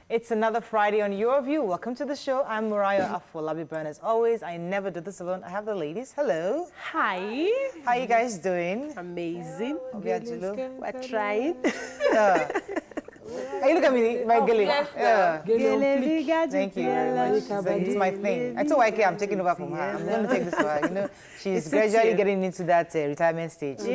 It's another Friday on Your View. Welcome to the show. I'm Mariah Afolabi Byrne. As always, I never do this alone. I have the ladies. Hello. Hi. How you guys doing? Amazing. We're trying. Hey, look at me, my girl. Yes, Thank you very much. It's my thing. I told YK I'm taking over from her. I'm going to take this over. You know, she's gradually getting into that retirement stage. So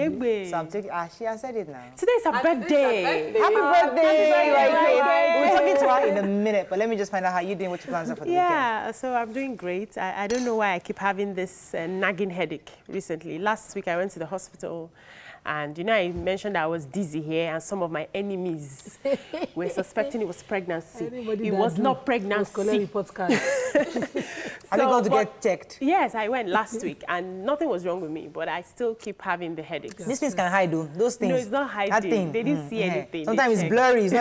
I'm taking. She has said it now. Today's her birthday. Happy birthday, YK. We're talking to her in a minute, but let me just find out how you're doing. What your plans are for the weekend? Yeah, so I'm doing great. I don't know why I keep having this nagging headache recently. Last week I went to the hospital. And you know, I mentioned I was dizzy here, and some of my enemies were suspecting it was pregnancy. It was not pregnancy. Are they going to get checked? Yes, I went last week, and nothing was wrong with me, but I still keep having the headaches. These things can hide, though. Those things. No, it's not hiding. They didn't see anything. Sometimes it's blurry. It's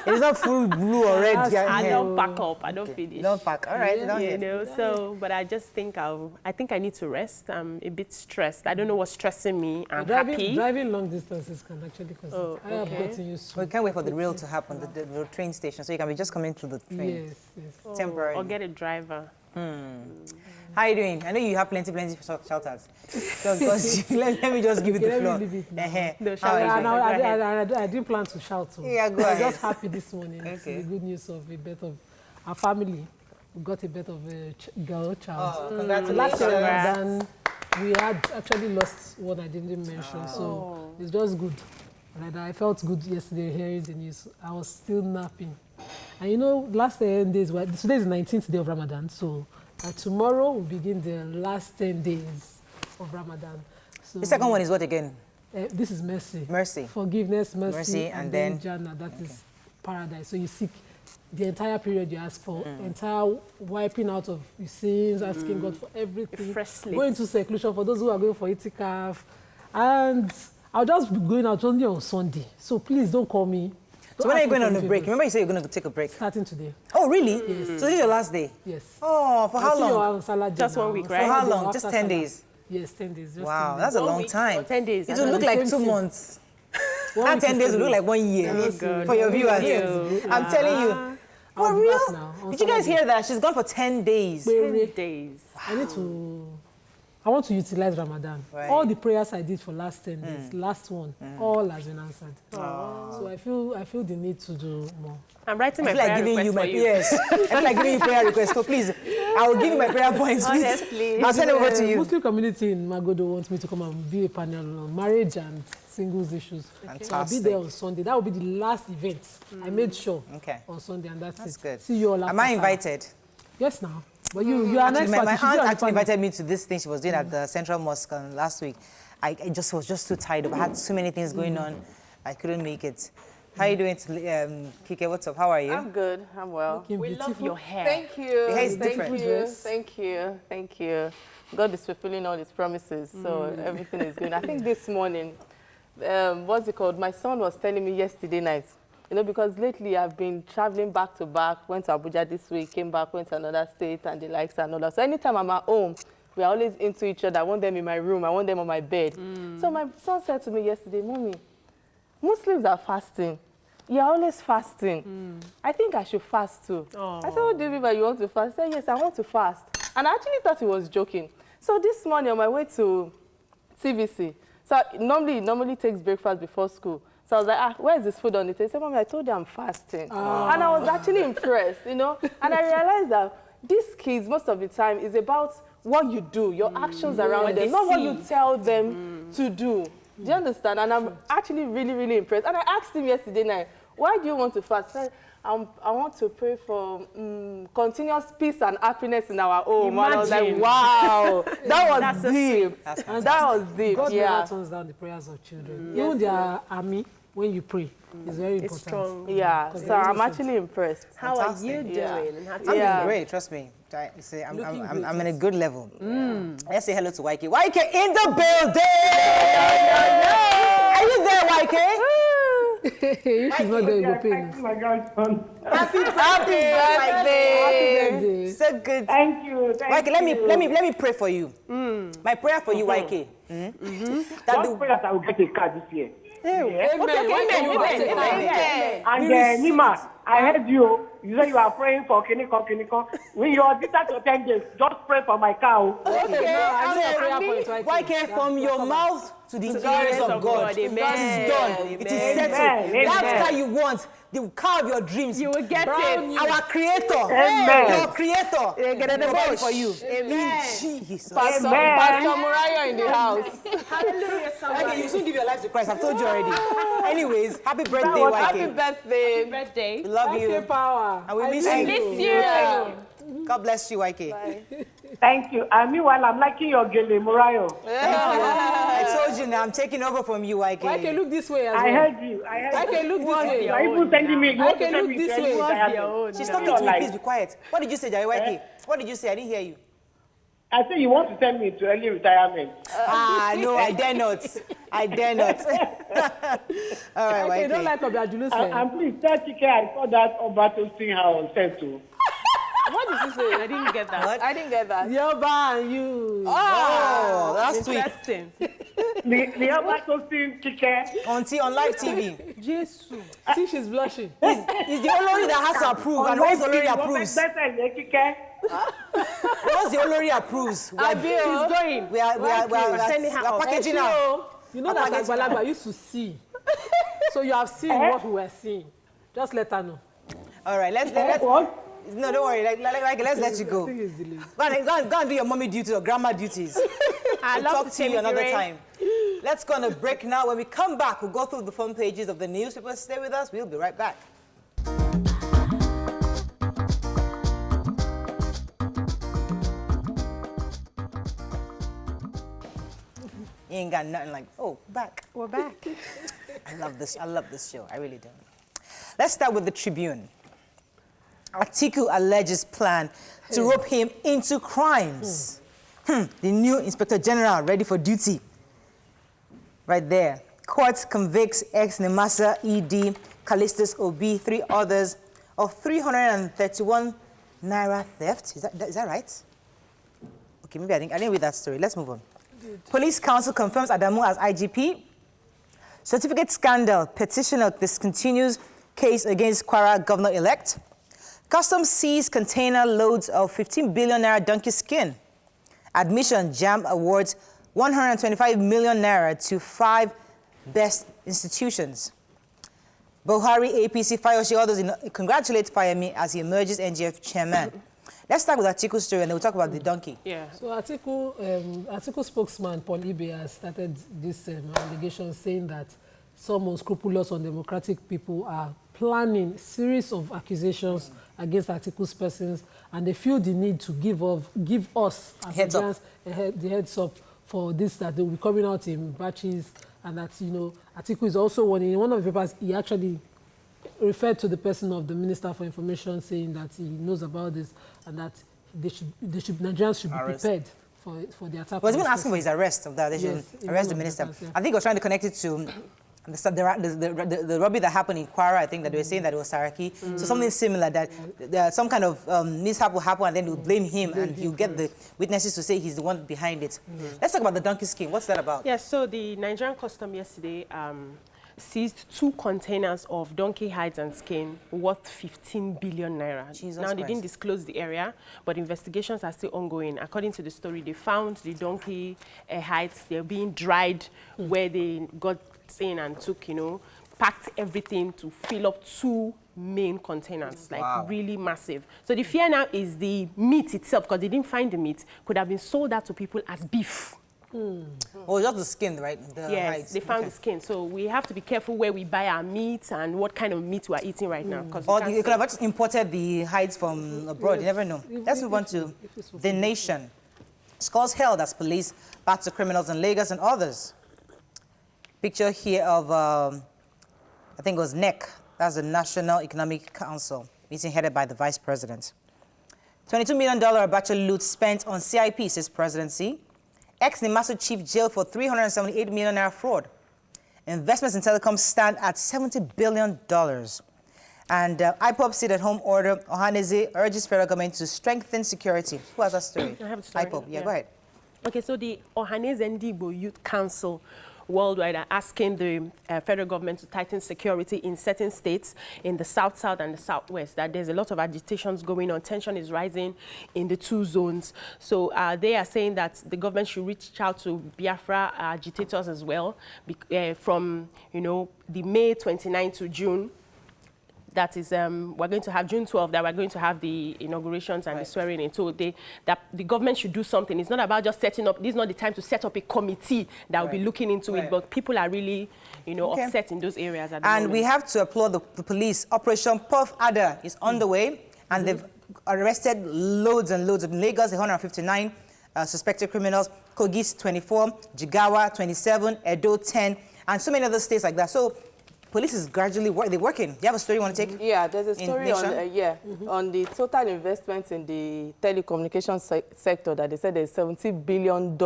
not full blue or red. I don't pack up. I don't finish. Don't pack. All right. You know. So, but I just think I think I need to rest. I'm a bit stressed. I don't know what's stressing me. I'm happy. Driving long distances can actually cause it. I have gotten used to. We can't wait for the rail to happen, the train station, so you can be just coming to the train. Yes. Temporary. Or get a driver. How are you doing? I know you have plenty shout-outs. Let me just give you the floor. I didn't plan to shout. Yeah, go ahead. I'm just happy this morning. Okay. The good news of a birth of our family. We got a birth of a girl child. Oh, congratulations. Last year, we had actually lost one I didn't mention, so it's just good. Right? I felt good yesterday hearing the news. I was still napping. And you know, last 10 days, today is the 19th day of Ramadan, so tomorrow will begin the last 10 days of Ramadan. So, the second one is what again? This is mercy. Mercy. Forgiveness, mercy, and then Jannah, that is paradise. So you seek the entire period you ask for, entire wiping out of your sins, asking God for everything. Going to seclusion for those who are going for itikaf. And I'll just be going out only on Sunday. So please don't call me. So when are you going on a break? Remember you said you're going to take a break? Starting today. Oh, really? Yes. So this is your last day? Yes. Oh, for how long? Just 1 week, right? For how long? Just 10 days? Yes, 10 days. Wow, that's a long time. 10 days. It will look like 2 months. That 10 days will look like 1 year for your viewers. I'm telling you. For real? Did you guys hear that? She's gone for 10 days. 10 days. Wow. I want to utilize Ramadan. Right. All the prayers I did for last 10 days, last one, all has been answered. So I feel the need to do more. I'm writing my prayer request for you. Yes. I feel like giving you prayer requests. So please, I will give you my prayer points. Please. Honestly. I'll send it over to you. Muslim community in Magodo wants me to come and be a panel on marriage and singles issues. Fantastic. So I'll be there on Sunday. That will be the last event. I made sure on Sunday, and that's it. Good. See you all after. Am I invited? Yes, now. But you are next. My aunt actually invited me to this thing she was doing at the Central Mosque last week. I was just too tired. I had so many things going on. I couldn't make it. How are you doing, Kike? What's up? How are you? I'm good. I'm well. We love your hair. Thank you. Your hair is different. Thank you. Thank you. God is fulfilling all His promises, so everything is good. I think this morning, what's it called? My son was telling me yesterday night. You know, because lately I've been traveling back to back, went to Abuja this week, came back, went to another state, and the likes and all that. So anytime I'm at home, we are always into each other. I want them in my room. I want them on my bed. So my son said to me yesterday, Mommy, Muslims are fasting. You're always fasting. I think I should fast too. I said, what do you mean by you want to fast? He said, yes, I want to fast. And I actually thought he was joking. So this morning on my way to TVC, so normally takes breakfast before school. So I was like, where's this food on the table? He said, Mommy, I told you I'm fasting. And I was actually impressed, you know. And I realized that these kids, most of the time, is about what you do, your actions around them, not what you tell them to do. Do you understand? And I'm actually really, really impressed. And I asked him yesterday night, why do you want to fast? He said, I want to pray for continuous peace and happiness in our home. And I was like, wow, that was deep. That was deep. God never turns down the prayers of children. Even their army, when you pray, is very important. Strong. Yeah, so I'm actually impressed. How are you doing? I'm doing great, trust me. I'm in a good level. Let's say hello to YK. YK in the building! Are you there, YK? If she's not there, you go pay me. My grandson. Happy birthday! So good. Thank you. YK, let me pray for you. My prayer for you, YK. Don't pray that I will get a car this year. Amen. And Nima, I heard you. You say you are praying for Kiniko. When you are visited to 10 days, just pray for my cow. Okay, now I know prayer point right Why there. can't from your mouth to the ears of God? Amen. That is done. Amen. It is settled. Amen. That car you want, the car of your dreams. You will get it. Our creator. Amen. Your creator. Provide for you. Amen. Jesus. Pastor Moriah in the house. Hallelujah, Okay, you soon give your life to Christ. I've told you already. Anyways, happy birthday, Happy YK. birthday. birthday. We love you. Power. And we miss I you. miss you. Yeah. God bless you, YK. Thank you. And meanwhile, I'm liking your gele, Murayo. I told you now, I'm taking over from you, YK. Okay, look this way as I well. heard you. I heard Okay, you. look this way. You are even sending me. You want to Okay, send look me this to way. any What's retirement. She's talking to me, please be quiet. What did you say, Jai YK? What did you say? I didn't hear you. I say you want to send me to early retirement. No, I dare not. I dare not. All right, Okay, YK. don't like Obiajulu say. And please tell TK I saw that Obato thing how on set too. What did you say? I didn't get that. I didn't get that. Yoba and you. Oh, last week Interesting. The Obato thing TK. on live TV. Jesus. See, she's blushing. He's the Olori that has to approve, and once Olori approves, once the Olori approves, She's going. we are Sending her off. packaging her. You know that Agbalagba used to see. So you have seen what we were seeing. Just let her know. All right, let's What? no, don't worry. Let's let you go. Go and do your mommy duties or grandma duties. I We'll love talk to you another time. Let's go on a break now. When we come back, we'll go through the front pages of the newspapers. Stay with us. We'll be right back. You ain't got nothing like, oh, back. We're back. I love this show. I really do. Let's start with the Tribune. Atiku alleges plan to rope him into crimes. The new Inspector General ready for duty. Right there. Court convicts ex-Nemasa ED, Callistus Obi, 3 others of 331 naira theft. Is that right? Okay, maybe I didn't read that story. Let's move on. Police Council confirms Adamu as IGP. Certificate scandal. Petitioner discontinues case against Kwara governor-elect. Customs seized container loads of 15 billion naira donkey skin. Admission JAM awards 125 million naira to 5 best institutions. Buhari APC Fayoshi others congratulate Fayemi as he emerges NGF chairman. Let's start with Atiku's story and then we'll talk about the donkey. Yeah. So Atiku spokesman Paul Ibe has started this allegation saying that some unscrupulous undemocratic people are planning a series of accusations against Atiku's persons, and they feel the need to give us as Nigerians the heads up for this, that they will be coming out in batches, and that, you know, Atiku is also warning. In one of the papers, he actually referred to the person of the Minister for Information, saying that he knows about this and that Nigerians should be prepared for the attack. Well, he's been asking for his arrest of that. They should arrest the minister. I think he was trying to connect it to the robbery that happened in Kwara. I think that they were saying that it was Saraki. So something similar, that some kind of mishap will happen and then they'll blame him and he'll get the witnesses to say he's the one behind it. Let's talk about the donkey skin. What's that about? Yes, so the Nigerian custom yesterday seized 2 containers of donkey hides and skin worth 15 billion naira. Jesus now, they Christ. didn't disclose the area, but investigations are still ongoing. According to the story, they found the donkey hides. They're being dried where they got in and took, packed everything to fill up 2 main containers, like really massive. So the fear now is the meat itself, because they didn't find the meat, could have been sold out to people as beef. Oh, just the skin, right? Yes, hides. they found the skin. So we have to be careful where we buy our meat and what kind of meat we are eating right now. Or you could have just imported the hides from abroad. You never know. Let's move on to The Nation. Scores held as police battle criminals in Lagos and others. Picture here of, I think it was NEC. That's the National Economic Council, meeting headed by the Vice President. $22 million Abacha loot spent on CIP, says presidency. Ex-Nimasu chief jailed for 378 million naira fraud. Investments in telecom stand at $70 billion. And IPOB sit-at-home order, Ohaneze urges federal government to strengthen security. Who has that story? I have a story. IPOB, yeah, go ahead. Okay, so the Ohaneze Ndigbo Youth Council worldwide are asking the federal government to tighten security in certain states in the south, and the southwest, that there's a lot of agitations going on. Tension is rising in the two zones. So they are saying that the government should reach out to Biafra agitators as well, from, the May 29 to June. That is, we're going to have June 12th, that we're going to have the inaugurations and the swearing in. So that the government should do something. It's not about just setting up, this is not the time to set up a committee that will be looking into it, but people are really, upset in those areas at the moment. And we have to applaud the police. Operation Puff Adder is underway, and they've arrested loads and loads of Lagos, 159 suspected criminals, Kogi 24, Jigawa 27, Edo 10, and so many other states like that. So police is gradually working. Do you have a story you want to take? Yeah, there's a story on, on the total investments in the telecommunications sector that they said there's $70 billion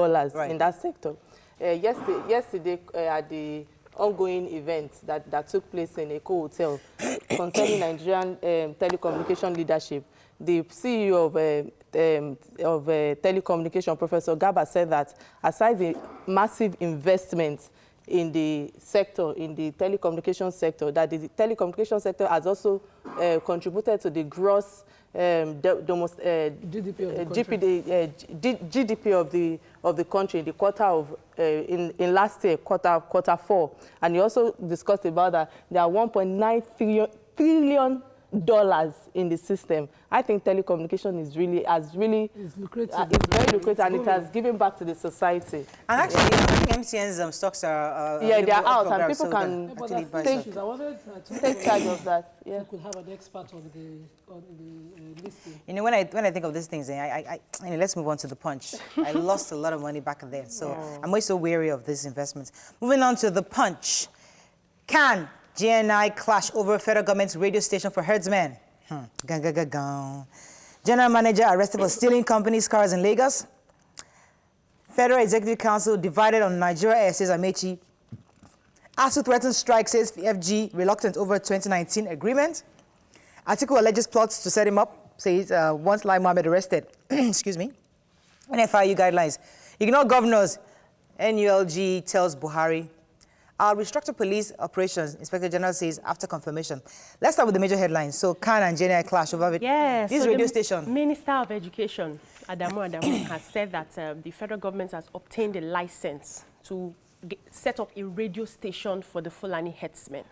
in that sector. Yesterday at the ongoing event that took place in Eko Hotel concerning Nigerian telecommunication leadership, the CEO of telecommunication, Professor Gaba, said that aside the massive investments in the sector, in the telecommunications sector, that the telecommunications sector has also contributed to the gross GDP of the country in the quarter of in last year, quarter 4. And he also discussed about that there are $1.9 trillion in the system. I think telecommunication is really it's lucrative. It's very lucrative, and it has given back to the society. And actually, I think MTN's stocks are they are out, and people can take charge of that. Yeah, we could have an expert on the listing. When I think of these things, let's move on to the Punch. I lost a lot of money back there, so I'm always so wary of these investments. Moving on to the Punch. Can GNI clash over federal government's radio station for herdsmen? General manager arrested for stealing company's cars in Lagos. Federal Executive Council divided on Nigeria, says Amechi. ASU threatens strike, says FG, reluctant over 2019 agreement. Atiku alleges plots to set him up, says once Lai Mohammed arrested. Excuse me. NFIU guidelines. Ignore governors. NULG tells Buhari. Our restructured police operations, Inspector General says, after confirmation. Let's start with the major headlines. So, Khan and GNI clash over it. Yes. This radio station. Minister of Education, Adamu, has said that the federal government has obtained a license to set up a radio station for the Fulani herdsmen.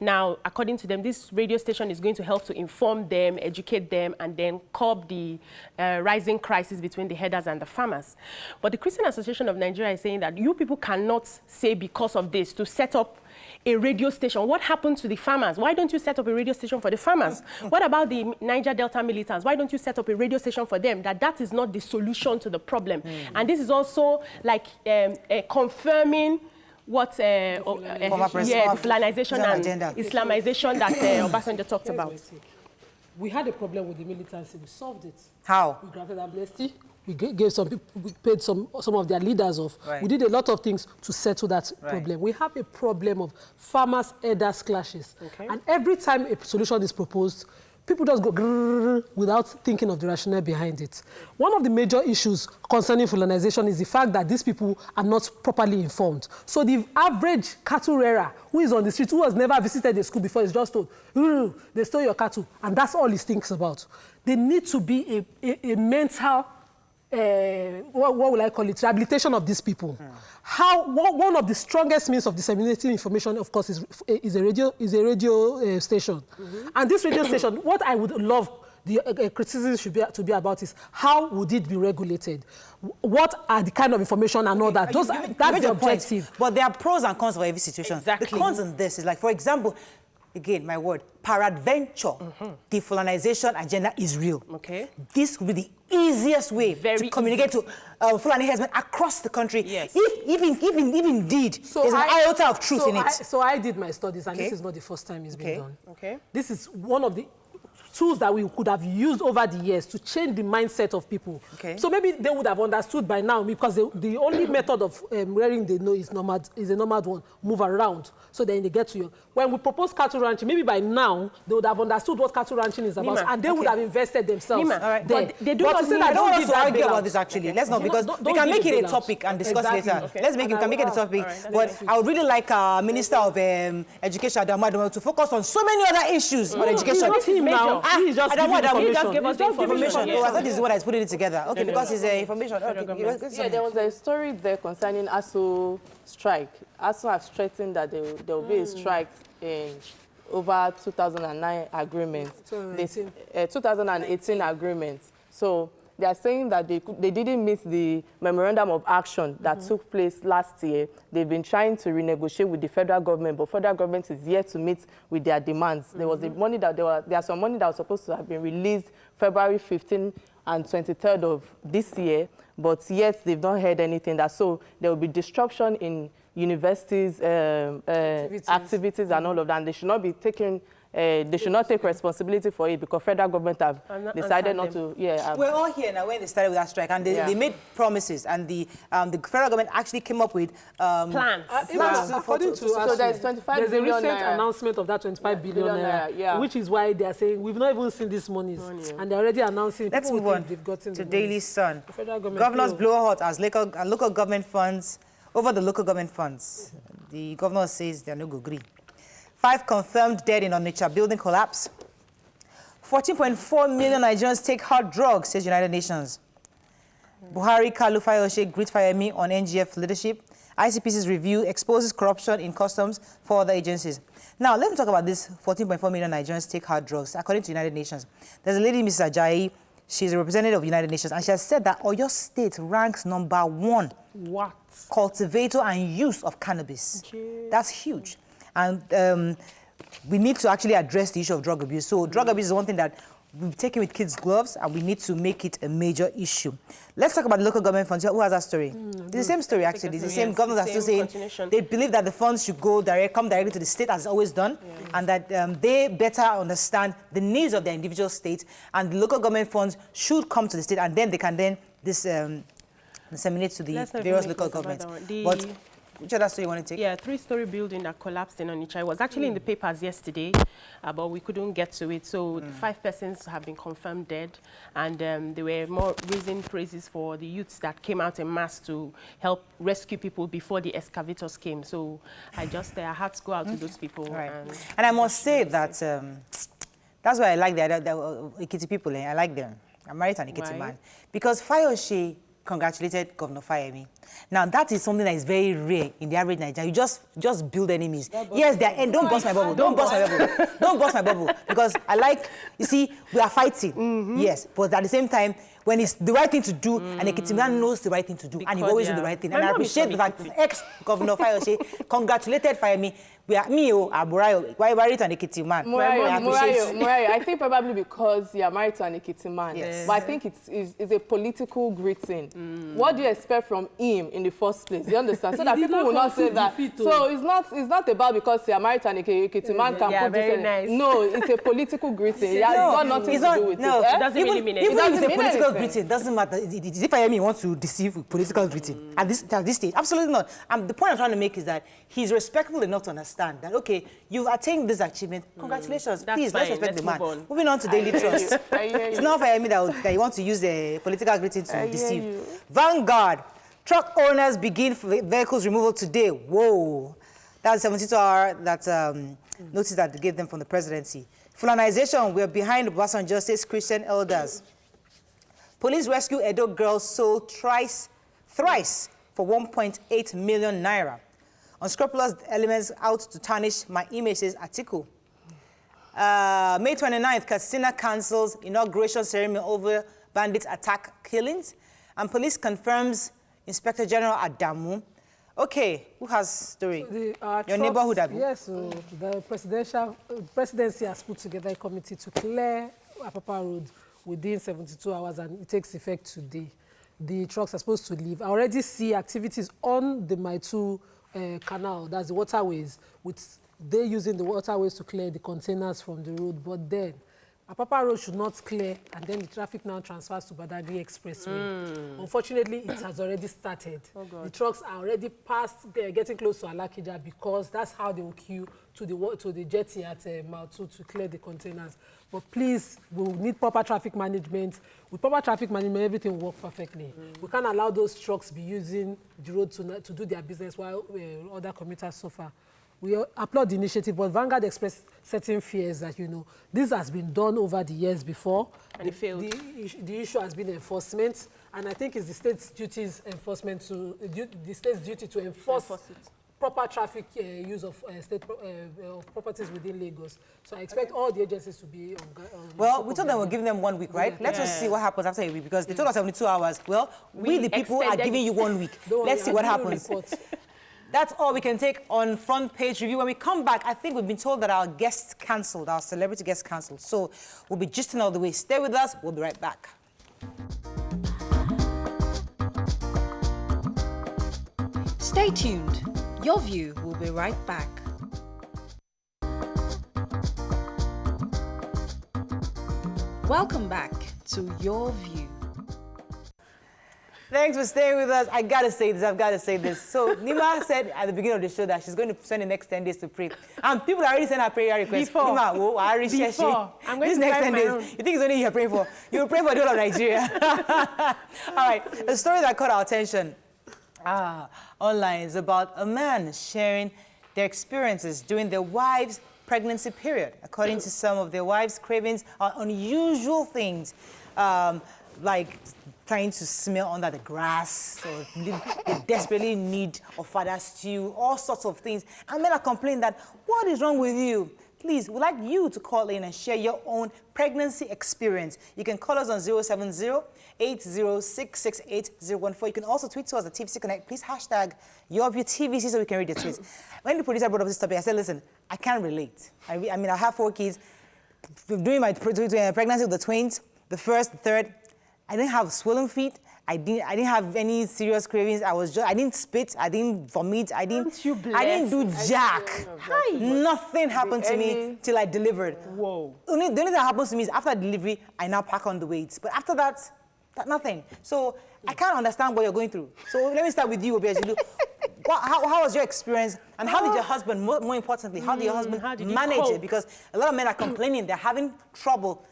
Now, according to them, this radio station is going to help to inform them, educate them, and then curb the rising crisis between the herders and the farmers. But the Christian Association of Nigeria is saying that you people cannot say because of this to set up a radio station. What happened to the farmers? Why don't you set up a radio station for the farmers? What about the Niger Delta militants? Why don't you set up a radio station for them? That is not the solution to the problem. And this is also like confirming what the Fulanization and Islamization that Obasanjo talked about. We had a problem with the militancy. We solved it. How? We granted amnesty. We gave some people, we paid some of their leaders off. Right. We did a lot of things to settle that problem. We have a problem of farmers-herders clashes. Okay. And every time a solution is proposed, people just go grrr without thinking of the rationale behind it. One of the major issues concerning Fulanization is the fact that these people are not properly informed. So the average cattle rearer who is on the street, who has never visited a school before, is just told, they stole your cattle, and that's all he thinks about. There needs to be a mental, what will I call it, rehabilitation of these people. One of the strongest means of disseminating information, of course, is a radio station. And this radio station, what I would love the criticism to be about is how would it be regulated? What are the kind of information and all that? That's the objective. But there are pros and cons for every situation. Exactly. The cons in this is like, for example, again, my word, peradventure, the Fulanization agenda is real. Okay. This will be the easiest way to communicate to Fulani herdsmen across the country. Yes. If indeed there's an iota of truth in it. So I did my studies, and this is not the first time it's been done. Okay. This is one of the tools that we could have used over the years to change the mindset of people. Okay. So maybe they would have understood by now, because the only method of rearing they know is a nomad one, move around. So then they get to you. When we propose cattle ranching, maybe by now they would have understood what cattle ranching is about, and they would have invested themselves. All right. There. But they do But not to say need- that I don't want us give to that argue bailout. about this actually. Let's not, because Don't we can give make the it a bailout. topic and discuss Exactly. later. Okay. Let's make it, we can make it a topic. But I would really like Minister of Education, Adamu, to focus on so many other issues on education. He's not him now. He's just Adamu, giving Adamu, He just information. gave us the information. Oh, I thought this is what I was putting it together. Okay, because it's information. Okay, Yeah, there was a story there concerning ASU strike. ASU have threatened that there will be a strike in over 2009 agreement. 2018 agreement. So they are saying that they didn't meet the memorandum of action that took place last year. They've been trying to renegotiate with the federal government, but federal government is yet to meet with their demands. There was money that there's some money that was supposed to have been released February 15 and 23rd of this year, but yet they've not heard anything. So there will be disruption in universities, activities and all of that. And they should not be taking, they should not take responsibility for it, because federal government have decided not to. Yeah, we're all here now when they started with that strike, and they made promises, and the federal government actually came up with plans. According to so there's 25 there's a billion recent naira. announcement of that 25 billion naira, which is why they are saying we've not even seen these monies, and they're already announcing. Let's people move on they've gotten to the Daily monies. Sun. The federal government Governors failed. blow hot as local government funds, over the local government funds. The governor says they're no go green. 5 confirmed dead in Onitsha building collapse. 14.4 million Nigerians take hard drugs, says United Nations. Buhari, Kalu, Fayoshe greet Fayemi on NGF leadership. ICPC's review exposes corruption in customs for other agencies. Now, let me talk about this 14.4 million Nigerians take hard drugs, according to United Nations. There's a lady, Mrs. Ajayi. She's a representative of United Nations, and she has said that Oyo State ranks #1 What? cultivator and use of cannabis. That's huge. And we need to actually address the issue of drug abuse. So drug abuse is one thing that we've taken with kids' gloves, and we need to make it a major issue. Let's talk about the local government funds. Who has that story? It's the same story, actually. It's the same. Governors are still saying they believe that the funds should come directly to the state, as it's always done, and that they better understand the needs of their individual state, and the local government funds should come to the state, and then they can disseminate to the various local governments. But which other story you want to take? Yeah, 3-story building that collapsed in Onitsha. It was actually in the papers yesterday, but we couldn't get to it. So 5 persons have been confirmed dead, and they were more raising praises for the youths that came out en masse to help rescue people before the excavators came. So I had to go out to those people. Right. And I must say that that's why I like the Ekiti people. I like them. I'm married to an Ekiti man. Because Fayoshe congratulated Governor Fayemi. Now, that is something that is very rare in the average Nigerian. You just build enemies. Yes, don't burst my bubble. Don't burst my bubble. Don't burst my bubble. Because you see, we are fighting. Yes, but at the same time, when it's the right thing to do, and Ekiti man knows the right thing to do, and he always do the right thing. And I appreciate the fact that ex-Governor Fayoshe congratulated Fayemi. We are Aburayo. Why married to an Ekiti man? Murayo, I think probably because you are married to an Ekiti man. Yes. But I think it's a political greeting. What do you expect from him in the first place? You understand? So that people will not say that. So it's not about because you are married to an Ekiti man can put this. Nice. No, it's a political greeting. It has got nothing to do with it. It doesn't really mean anything. Even if it's a political greeting, it doesn't matter. If Fayemi wants to deceive with political greeting at this stage, absolutely not. The point I'm trying to make is that he's respectful enough to understand that, okay, you've attained this achievement. Congratulations. Please, let's respect the man. Moving on to Daily Trust. It's not Fayemi that you want to use the political greeting to deceive. Vanguard. Truck owners begin vehicles removal today. Whoa. That's 72-hour notice that they gave them from the presidency. Fulanization, we're behind Obasanjo, says Christian elders. Police rescue Edo girl sold thrice for 1.8 million naira. Unscrupulous elements out to tarnish my image, says Atiku. May 29th, Katsina cancels inauguration ceremony over bandit attack killings. And police confirms Inspector General Adamu. Okay, who has story? So your neighborhood, Abi? Yes, so the presidency has put together a committee to clear Apapa Road within 72 hours, and it takes effect today. The trucks are supposed to leave. I already see activities on the Maitu canal, that's the waterways, they're using the waterways to clear the containers from the road. But then, Apapa Road should not clear, and then the traffic now transfers to Badagry Expressway. Unfortunately, it has already started. The trucks are already past, getting close to Alakija, because that's how they will queue to the jetty at Mautu to clear the containers. But please, we need proper traffic management. With proper traffic management, everything will work perfectly. We can't allow those trucks be using the road to do their business while other commuters suffer. We applaud the initiative, but Vanguard expressed certain fears that, this has been done over the years before. And it failed. The issue has been enforcement, and I think it's the state's duties enforcement the state's duty to enforce it. Proper traffic use of state properties within Lagos. So I expect all the agencies to be on well, we told them we're giving them 1 week, right? Yeah. Let's just see what happens after a week, because they told us 72 hours. Well, we the people are giving you 1 week. Let's see what happens. That's all we can take on Front Page Review. When we come back, I think we've been told that our guests cancelled, our celebrity guests cancelled. So we'll be gisting all the way. Stay with us. We'll be right back. Stay tuned. Your View will be right back. Welcome back to Your View. Thanks for staying with us. I've got to say this. So Nima said at the beginning of the show that she's going to spend the next 10 days to pray. And people are already sending her prayer requests. Nima, I'm going this to next 10 days. own. You think it's only you're praying for? You'll pray for the whole of Nigeria. All right, a story that caught our attention online is about a man sharing their experiences during their wife's pregnancy period. According to some of their wives' cravings are unusual things, like trying to smell under the grass, or they desperately need a father stew, all sorts of things. And men are complaining that, what is wrong with you? Please, we'd like you to call in and share your own pregnancy experience. You can call us on 070-806-68014. You can also tweet to us at TVC Connect. Please hashtag YourViewTVC so we can read your tweets. When the producer brought up this topic, I said, listen, I can't relate. I mean, I have 4 kids. During my pregnancy with the twins, the first, the third, I didn't have swollen feet. I didn't have any serious cravings. I didn't spit. I didn't vomit. I didn't do jack. Nothing happened to me till I delivered. Whoa. The only thing that happens to me is after delivery, I now pack on the weights. But after that, nothing. So I can't understand what you're going through. So let me start with you, Obiazilu. How was your experience? And how did your husband, more importantly, how did your husband manage it? Because a lot of men are complaining they're having trouble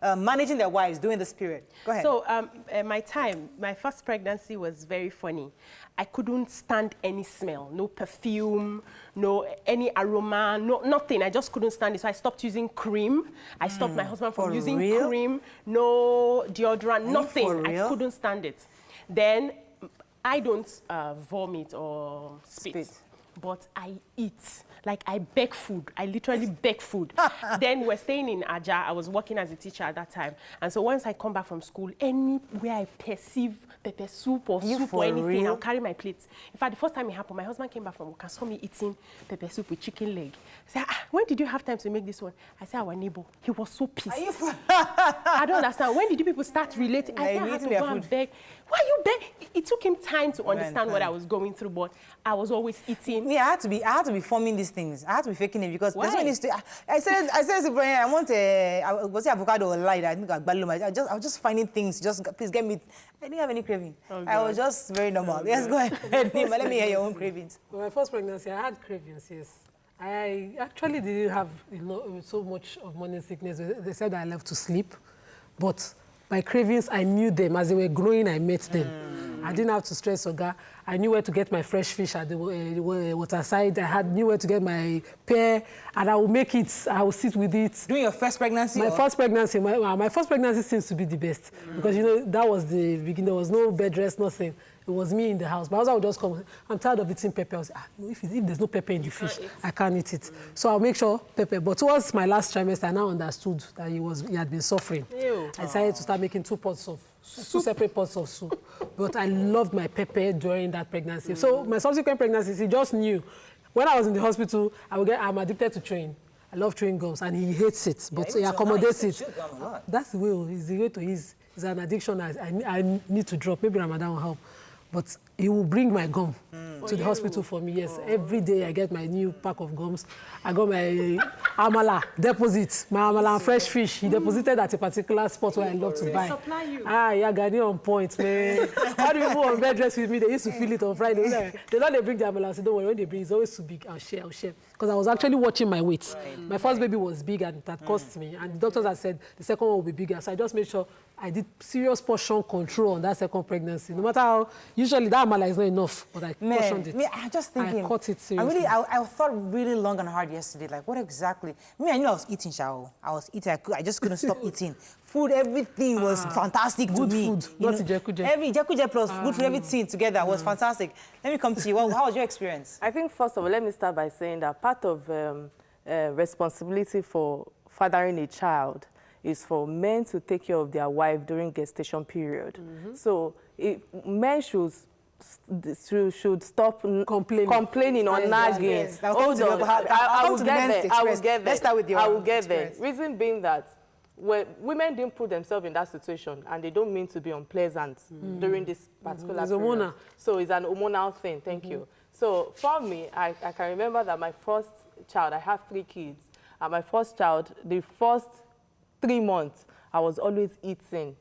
managing their wives during this period. Go ahead. So my first pregnancy was very funny. I couldn't stand any smell, no perfume, no any aroma, nothing. I just couldn't stand it. So I stopped using cream. I stopped my husband from using cream, no deodorant, nothing. I couldn't stand it. Then I don't vomit or spit, but I eat. Like, I beg food. I literally beg food. Then we're staying in Aja. I was working as a teacher at that time. And so once I come back from school, anywhere I perceive pepper soup or soup or anything, I'll carry my plates. In fact, the first time it happened, my husband came back from work and saw me eating pepper soup with chicken leg. He said, when did you have time to make this one? I said, our neighbor. He was so pissed. I don't understand. When did you people start relating? I said, I had to go and beg. Why you beg? It took him time to understand what I was going through, but I was always eating. Yeah, I had to be forming these things. I had to be faking it because I said to Brian, I want was it avocado or light? I think I was just finding things. Just please get me. I didn't have any craving. I was just very normal. Yes, go ahead, Nima. Let me hear your own cravings. Well, my first pregnancy, I had cravings. Yes, I actually didn't have so much of morning sickness. They said I love to sleep, but my cravings, I knew them. As they were growing, I met them. I didn't have to stress Oga. I knew where to get my fresh fish at the waterside. I knew where to get my pear, and I will make it. I will sit with it. During your first pregnancy? My first pregnancy. My first pregnancy seems to be the best because, that was the beginning. There was no bed rest, nothing. It was me in the house. My husband would just come. I'm tired of eating pepper. I was no, if there's no pepper in the fish, I can't eat it. So I'll make sure pepper. But towards my last trimester, I now understood that he had been suffering. I decided to start making 2 separate pots of soup. But I loved my pepper during that pregnancy. So my subsequent pregnancies, he just knew. When I was in the hospital, I'm addicted to chewing. I love chewing gums, and he hates it, but he accommodates it. That's the way. It's the way to ease. It's an addiction I need to drop. Maybe Ramadan will help. But he will bring my gum to the hospital for me. Yes, every day I get my new pack of gums. I got my amala deposit, my amala and fresh fish. He deposited at a particular spot where I love to buy. Supply you. Yeah, Ghanaian on point, man. All the people on bed dress with me, they used to feel it on Friday. They know they bring the amala. I said, don't worry, when they bring, it's always too big. I'll share. Because I was actually watching my weight. My first baby was big and that cost me. And the doctors had said the second one will be bigger. So I just made sure I did serious portion control on that second pregnancy. No matter how, usually that amala is not enough, but I portioned it. I'm just thinking. I caught it seriously. I thought really long and hard yesterday. Like, what exactly? I knew I was eating, Shao. I was eating. I just couldn't stop eating. Food, everything was fantastic to me. Good food, not Jakuje. Every Jakuje plus good food, everything together was fantastic. Let me come to you. How was your experience? I think, first of all, let me start by saying that part of responsibility for fathering a child is for men to take care of their wife during gestation period. So men should stop complaining or nagging. Yes. Hold on, I will get there. Let's start with your I will get experience. there. Reason being that when women didn't put themselves in that situation and they don't mean to be unpleasant during this particular It's period. hormonal. So it's an hormonal thing. Thank you. So for me, I can remember that my first child, I have 3 kids, and my first child, the first 3 months, I was always eating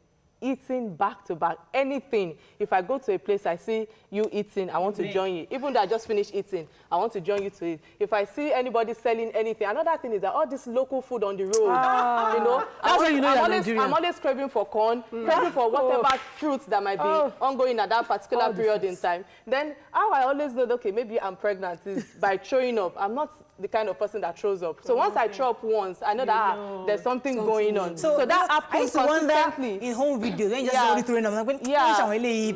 back to back, anything. If I go to a place, I see you eating, I want to join you. Even though I just finished eating, I want to join you to eat. If I see anybody selling anything, another thing is that all this local food on the road, you know, I'm always craving for corn, craving for whatever fruits that might be ongoing at that particular period in time. Then how I always know, okay, maybe I'm pregnant is by throwing up. I'm not the kind of person that throws up. So once I throw up once, I know that there's something going on. So that happens I used to wonder consistently. in home videos, then just only throwing up. Like,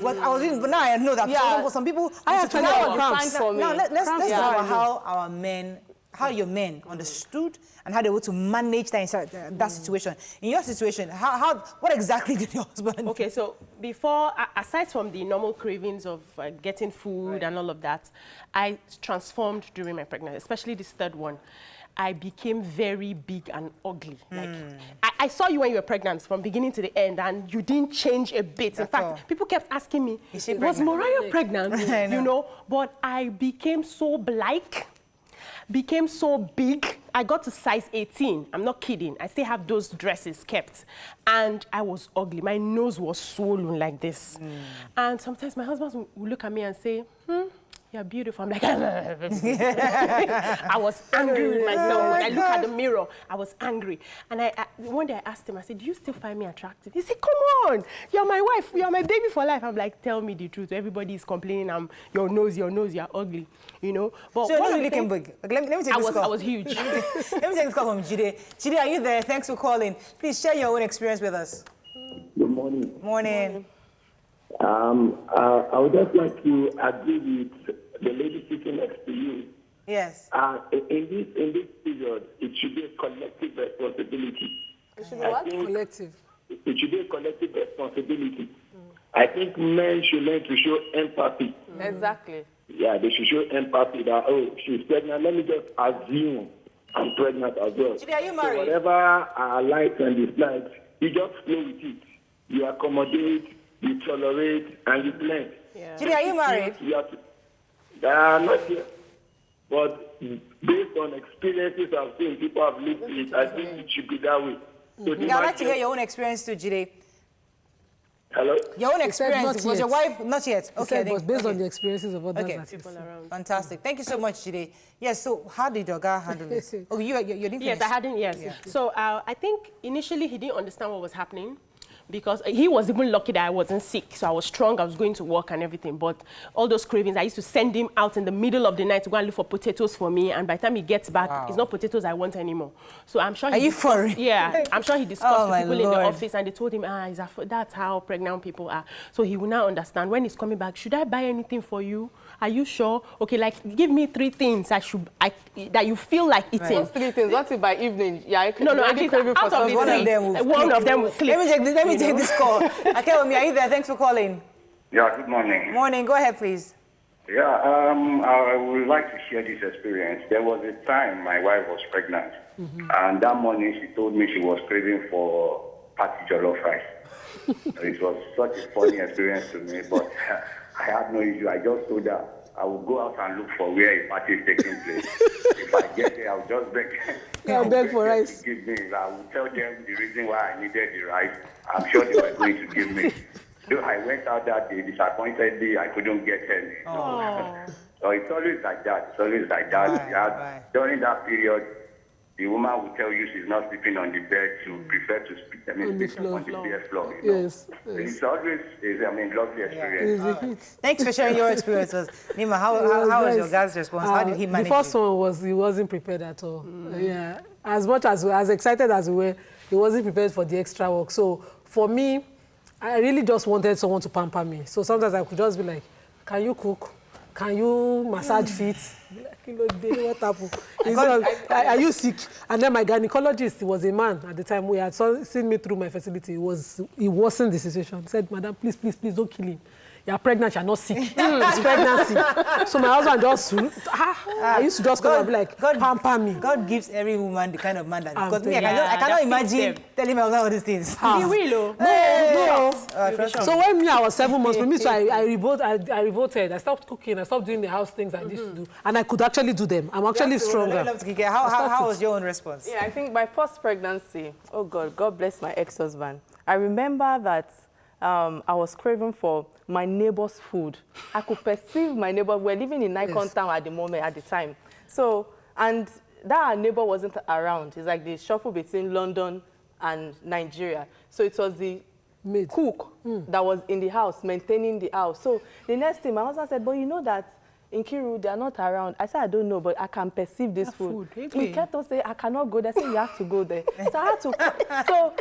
but I was in, but now I know that for some people, I actually was for me. Now let's talk about how our men, how your men understood and how they were to manage that situation. In your situation, what exactly did your husband? Okay, so before, aside from the normal cravings of getting food and all of that, I transformed during my pregnancy, especially this third one. I became very big and ugly. Like, I saw you when you were pregnant from beginning to the end, and you didn't change a bit. In fact, people kept asking me, was Mariah pregnant? You know, but I became so black, became so big. I got to size 18. I'm not kidding. I still have those dresses kept. And I was ugly. My nose was swollen like this. And sometimes my husband would look at me and say, you're beautiful. I'm like, I was angry with myself. When I look at the mirror, I was angry. And one day I asked him, I said, do you still find me attractive? He said, come on, you're my wife, you're my baby for life. I'm like, tell me the truth. Everybody is complaining, your nose, you're ugly, you know? But so you really came big. Let me take this call. I was huge. Let me take this call from Jide. Jide, are you there? Thanks for calling. Please share your own experience with us. Good morning. Morning. I would just like to agree with the lady sitting next to you. Yes. In this period, it should be a collective responsibility. It should be what? Collective. It should be a collective responsibility. I think men should learn to show empathy. Exactly. Yeah, they should show empathy that, oh, she's pregnant. Let me just assume I'm pregnant as well. Jide, are you married? So whatever our likes and dislikes, you just flow with it. You accommodate, you tolerate, and you blend. Yeah. Jide, are you married? You have to, not yet. But based on experiences I've seen, people have lived it, I think it should be that way. So I'd like to hear your own experience too, Jide. Hello? Your own experience. Was your wife not yet? Okay, but based on the experiences of others. Okay. People around. Fantastic. Thank you so much, Jide. Yes, so how did your guy handle this? Oh, you didn't Yes, finish? I hadn't, yes. Yeah. So I think initially he didn't understand what was happening, because he was even lucky that I wasn't sick. So I was strong, I was going to work and everything. But all those cravings, I used to send him out in the middle of the night to go and look for potatoes for me. And by the time he gets back, it's not potatoes I want anymore. So I'm sure Are you for real? Yeah, I'm sure he discussed with people in Lord. the office, and they told him, that's how pregnant people are. So he will now understand when he's coming back, should I buy anything for you? Are you sure? Okay, like, give me 3 things that you feel like eating. Those 3 things, what's it by evening? Yeah, No, at least out of the 3, one of them will click. Let me take this call. Okay, are you there? Thanks for calling. Yeah, good morning. Morning. Go ahead, please. Yeah, I would like to share this experience. There was a time my wife was pregnant, and that morning she told me she was craving for party jollof rice. It was such a funny experience to me, but I had no issue. I just told her I will go out and look for where a party is taking place. If I get there, I'll just beg. I'll beg for rice. To give me. I will tell them the reason why I needed the rice. I'm sure they were going to give me. So I went out that day disappointedly. I couldn't get any. So it's always like that. It's always like that. Right. During that period, the woman will tell you she's not sleeping on the bed. She would prefer to sleep on the bare floor. You know? Yes. It's always, lovely experience. It's a hit. Thanks for sharing your experiences. Nima, how was your guys' response? How did he manage The first one was he wasn't prepared at all. Yeah. As much as excited as we were, he wasn't prepared for the extra work. So for me, I really just wanted someone to pamper me. So sometimes I could just be like, can you cook? Can you massage feet? What happened? Are you sick? And then my gynecologist was a man at the time. We had seen me through my facility. He wasn't the situation. He said, madam, please, don't kill him. You're pregnant, you're not sick. It's pregnancy. So my husband just, I used to just come and be like, pamper me. God gives every woman the kind of man that, because me, I cannot imagine telling my husband all these things. He will, No. So when I was 7 months, with me, so I revolted. I stopped cooking. I stopped doing the house things I used to do. And I could actually do them. I'm actually stronger. How was your own response? Yeah, I think my first pregnancy, oh God bless my ex-husband. I remember that I was craving for my neighbor's food. I could perceive my neighbor. We're living in Nikon Town at the time. So, and that our neighbor wasn't around. It's like the shuffle between London and Nigeria. So it was the cook that was in the house, maintaining the house. So the next thing, my husband said, but you know that in Kiru, they are not around. I said, I don't know, but I can perceive this food. He kept on saying, I cannot go there. I said, you have to go there. So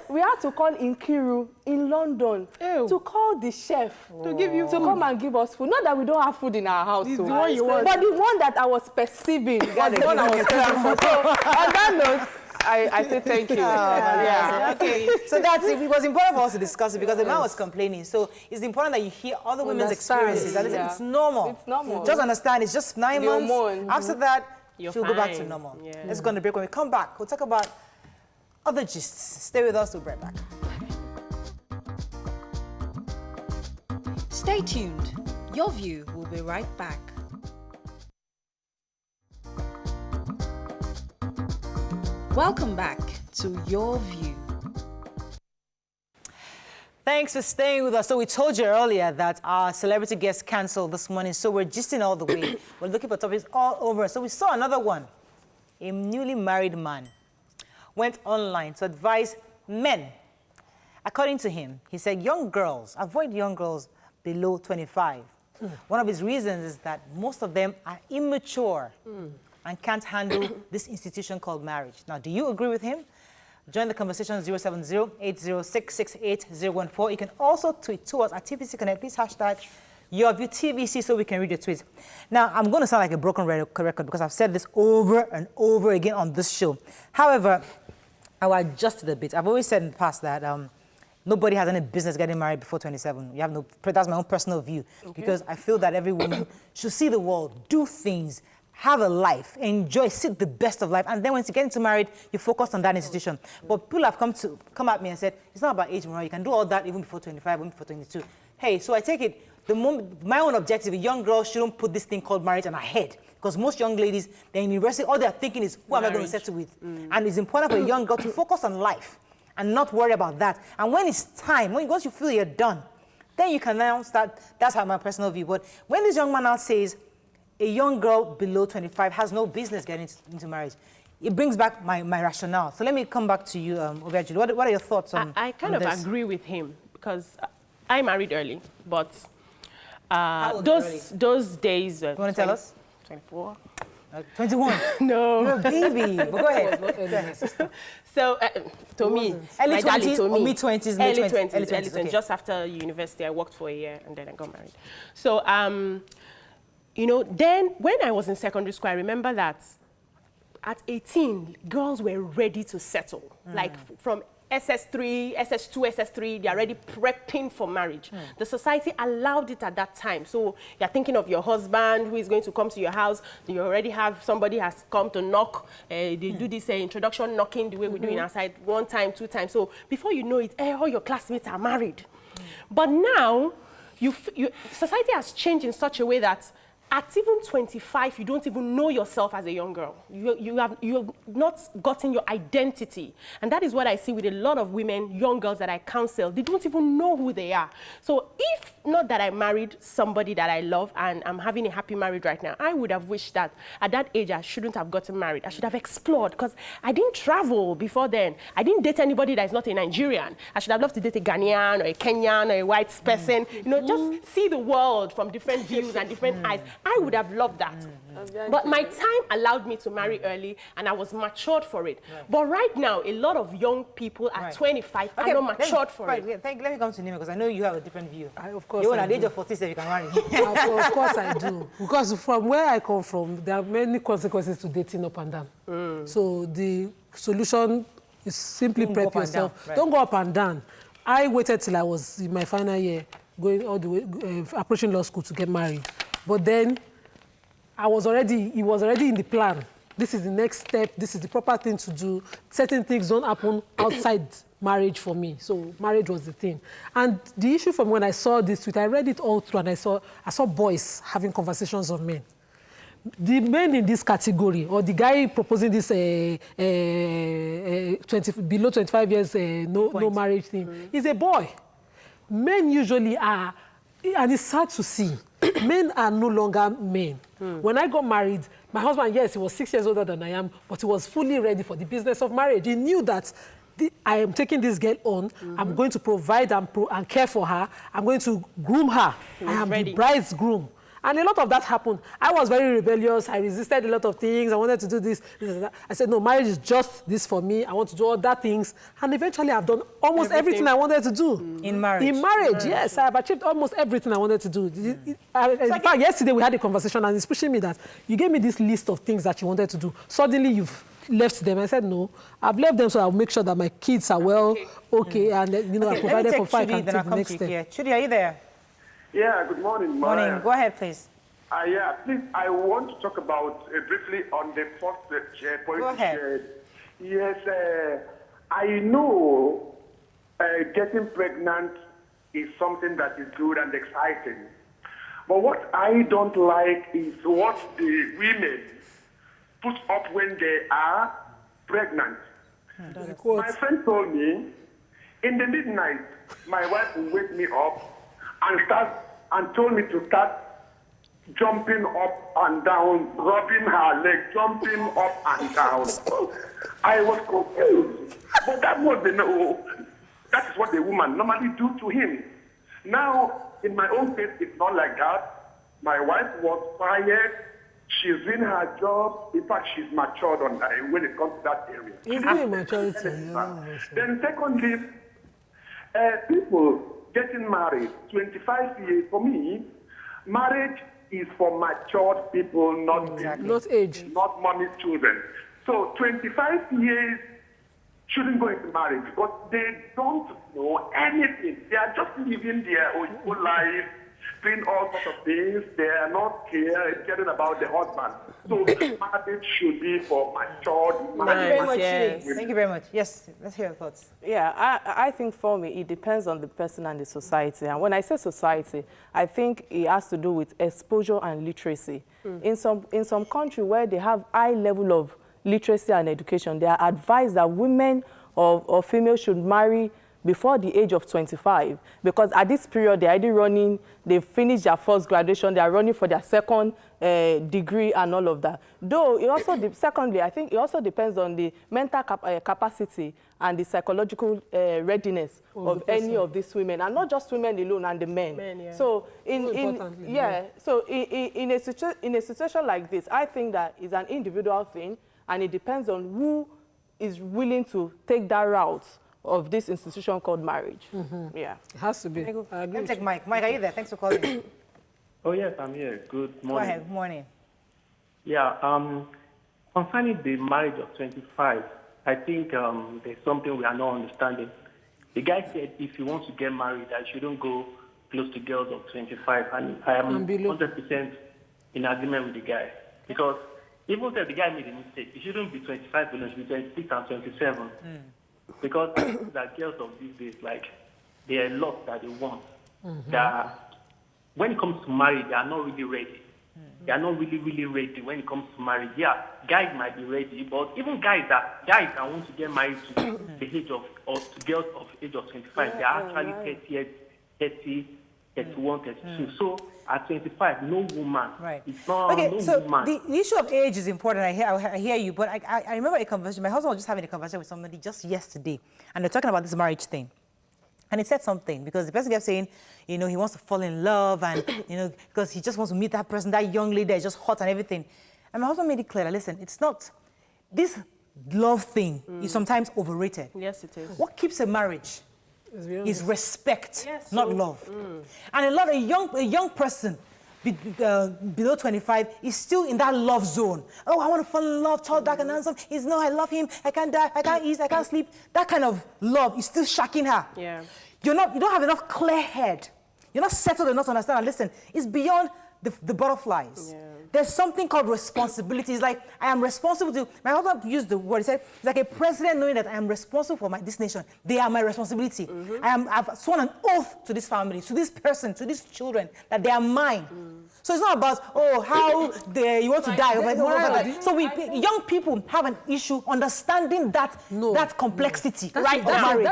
we had to call in Kiru, in London, to call the chef to come and give us food. Not that we don't have food in our house, but the one that I was perceiving was the one I was craving for. So on that note, I say thank you. Okay. So that's it. It was important for us to discuss it because the man was complaining. So it's important that you hear other women's experiences. It's normal. It's normal. Just understand, it's just 9 months. After that, she'll go back to normal. Let's go on the break. When we come back, we'll talk about other gists. Stay with us, we'll be right back. Stay tuned. Your View will be right back. Welcome back to Your View. Thanks for staying with us. So we told you earlier that our celebrity guest canceled this morning, so we're gisting all the way. We're looking for topics all over. So we saw another one. A newly married man went online to advise men. According to him, he said, avoid young girls below 25. One of his reasons is that most of them are immature and can't handle this institution called marriage. Now, do you agree with him? Join the conversation 070-806-68014. You can also tweet to us at TVC Connect. Please hashtag YourViewTVC so we can read your tweets. Now, I'm going to sound like a broken record because I've said this over and over again on this show. However, I will adjust it a bit. I've always said in the past that nobody has any business getting married before 27. That's my own personal view. Because I feel that every woman should see the world, do things, have a life, enjoy, seek the best of life, and then once you get into married, you focus on that institution. But people have come at me and said, it's not about age, Maura. You can do all that even before 25, even before 22. Hey, so I take it, my own objective, a young girl shouldn't put this thing called marriage on her head. Because most young ladies, they're in university, all they're thinking is, who am I going to settle with? And it's important for a young girl to focus on life and not worry about that. And when it's time, once you feel you're done, then you can now start. That's how my personal view. But when this young man now says, a young girl below 25 has no business getting into marriage, it brings back my rationale. So let me come back to you, Obiajulu. What are your thoughts on I kind of agree with him because I married early, but those days... you want to tell us? 24. 21? No. You're a baby. But go ahead. So, to me, early 20s or mid-20s? Early 20s. Okay. Just after university, I worked for a year and then I got married. So, then when I was in secondary school, I remember that at 18, girls were ready to settle. Like from SS3, SS2, SS3, they're already prepping for marriage. The society allowed it at that time. So you're thinking of your husband who is going to come to your house. You already have somebody has come to knock. They do this introduction knocking the way we do in our side, 1 time, 2 times. So before you know it, all your classmates are married. But now, society has changed in such a way that at even 25, you don't even know yourself as a young girl. You have not gotten your identity. And that is what I see with a lot of women, young girls that I counsel. They don't even know who they are. So if not that I married somebody that I love and I'm having a happy marriage right now, I would have wished that at that age I shouldn't have gotten married. I should have explored because I didn't travel before then. I didn't date anybody that is not a Nigerian. I should have loved to date a Ghanaian or a Kenyan or a white person. You know, just see the world from different views and different eyes. I would have loved that. But my time allowed me to marry early and I was matured for it. But right now, a lot of young people at 25 are not matured for it. Let me come to Nima because I know you have a different view. Of course, you're at the age of 47, you can marry. Of course I do. Because from where I come from, there are many consequences to dating up and down. So the solution is simply prep yourself. Don't go up and down. I waited till I was in my final year, going all the way, approaching law school to get married. But then it was already in the plan. This is the next step. This is the proper thing to do. Certain things don't happen outside marriage for me. So marriage was the thing. And the issue from when I saw this tweet, I read it all through and I saw boys having conversations of men. The men in this category, or the guy proposing this below 25 years no marriage thing, is a boy. Men usually are, and it's sad to see, men are no longer men. When I got married, my husband, yes, he was 6 years older than I am, but he was fully ready for the business of marriage. He knew that I am taking this girl on, I'm going to provide and care for her, I'm going to groom her, I am the bride's groom. And a lot of that happened. I was very rebellious. I resisted a lot of things. I wanted to do this, that. I said, no, marriage is just this for me. I want to do all that things. And eventually, I've done almost everything I wanted to do. In marriage? In marriage, yes. I have achieved almost everything I wanted to do. In fact, yesterday, we had a conversation, and he's pushing me that you gave me this list of things that you wanted to do. Suddenly, you've left them. I said, no, I've left them so I'll make sure that my kids are well, and I provided for 5 and take the next step. Chudi, are you there? Yeah, good morning. Morning. Go ahead, please. Yeah, please, I want to talk about briefly on the first point. Go ahead. Yes, I know getting pregnant is something that is good and exciting. But what I don't like is what the women put up when they are pregnant. My friend told me, in the midnight, my wife will wake me up and told me to start jumping up and down, rubbing her leg, jumping up and down. I was confused. But that is what the woman normally do to him. Now, in my own case, it's not like that. My wife was quiet. She's doing her job. In fact, she's matured on that when it comes to that area. It's really maturity. Then secondly, people getting married, 25 years, for me, marriage is for matured people, not age. Not mommy's children. So 25 years shouldn't go into marriage because they don't know anything. They are just living their own life, doing all sorts of things. They are not caring about the husband. So marriage should be for matured. Thank you very much. Yes. Thank you very much. Yes, let's hear your thoughts. Yeah, I think for me, it depends on the person and the society. And when I say society, I think it has to do with exposure and literacy. In some country where they have high level of literacy and education, they are advised that women or females should marry before the age of 25, because at this period they're already running, they've finished their first graduation, they are running for their second degree and all of that. Though it also, secondly, I think it also depends on the mental capacity and the psychological readiness of any of these women, and not just women alone, and the men. So in a situation like this, I think that is an individual thing, and it depends on who is willing to take that route of this institution called marriage. Yeah. It has to be. Let me take Mike. Mike, are you there? Thanks for calling. Oh, yes, I'm here. Good morning. Go ahead. Morning. Yeah, concerning the marriage of 25, I think there's something we are not understanding. The guy said if he wants to get married, I shouldn't go close to girls of 25, and I am 100% in agreement with the guy. Because even if the guy made a mistake, he shouldn't be 25 alone, he should be 26 and 27. Because that girls of these days, like, there are a lot that they want. That when it comes to marriage, they are not really ready. They are not really ready when it comes to marriage. Yeah, guys might be ready, but even guys that want to get married to the age of, or to girls of age of 25, they are actually 30, 31, 32. So at 25, no woman. Right. It's not okay, no so woman. the issue of age is important. I hear you, but I remember a conversation. My husband was just having a conversation with somebody just yesterday, and they're talking about this marriage thing. And he said something, because the person kept saying, you know, he wants to fall in love, and, you know, because he just wants to meet that person, that young lady that is just hot and everything. And my husband made it clear that, listen, it's not, this love thing is sometimes overrated. Yes, it is. What keeps a marriage is respect, not love. And a young person below 25 is still in that love zone. Oh, I want to fall in love, tall, dark, and handsome. He's no, I love him. I can't die. I can't eat. I can't sleep. That kind of love is still shocking her. Yeah. You don't have enough clear head. You're not settled enough to understand. And listen, it's beyond the butterflies. Yeah. There's something called responsibility. It's like, I am responsible to, my husband used the word, he said, it's like a president knowing that I am responsible for this nation. They are my responsibility. I've sworn an oath to this family, to this person, to these children, that they are mine. So it's not about, oh, how you want to die. So young people have an issue understanding that complexity, right, of marriage.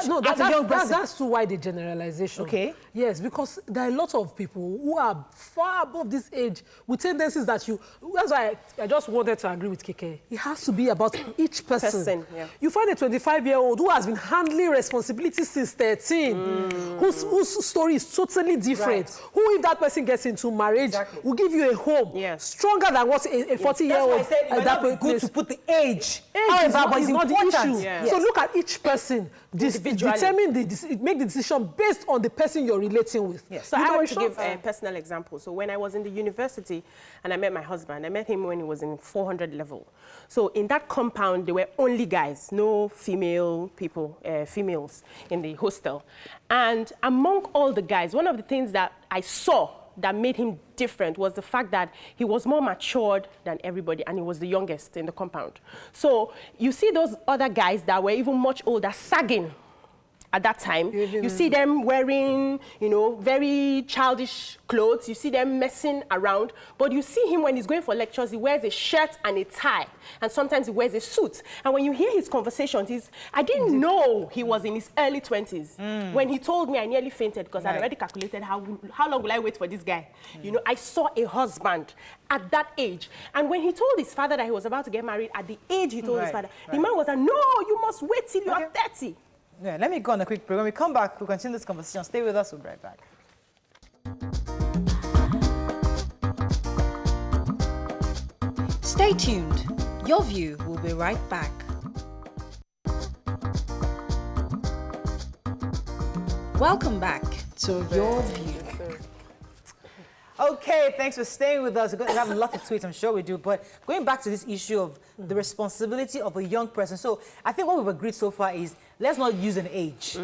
That's too wide a generalization. Okay. Yes, because there are a lot of people who are far above this age with tendencies that that's why I just wanted to agree with Kike. It has to be about each person. You find a 25-year-old who has been handling responsibility since 13, whose story is totally different. Right. Who, if that person gets into marriage, will give you a home stronger than what a 40-year-old. That's why I said it might not be good to put the age. Age is not the issue. Yeah. So look at each person. Make the decision based on the person you're relating with. Yes. So I want to give a personal example. So when I was in the university and I met my husband, I met him when he was in 400 level. So in that compound, there were only guys, no female people, females in the hostel. And among all the guys, one of the things that I saw that made him different was the fact that he was more matured than everybody, and he was the youngest in the compound. So you see those other guys that were even much older sagging at that time. You see them wearing, you know, very childish clothes. You see them messing around. But you see him when he's going for lectures, he wears a shirt and a tie. And sometimes he wears a suit. And when you hear his conversations, I didn't know he was in his early 20s. When he told me, I nearly fainted because I'd already calculated how long will I wait for this guy. You know, I saw a husband at that age. And when he told his father that he was about to get married, at the age he told his father, the man was like, no, you must wait till you are 30. Yeah, let me go on a quick break. When we come back, we'll continue this conversation. Stay with us. We'll be right back. Stay tuned. Your View will be right back. Welcome back to Your View. Okay, thanks for staying with us. We have a lot of tweets, I'm sure we do. But going back to this issue of the responsibility of a young person. So I think what we've agreed so far is let's not use an age.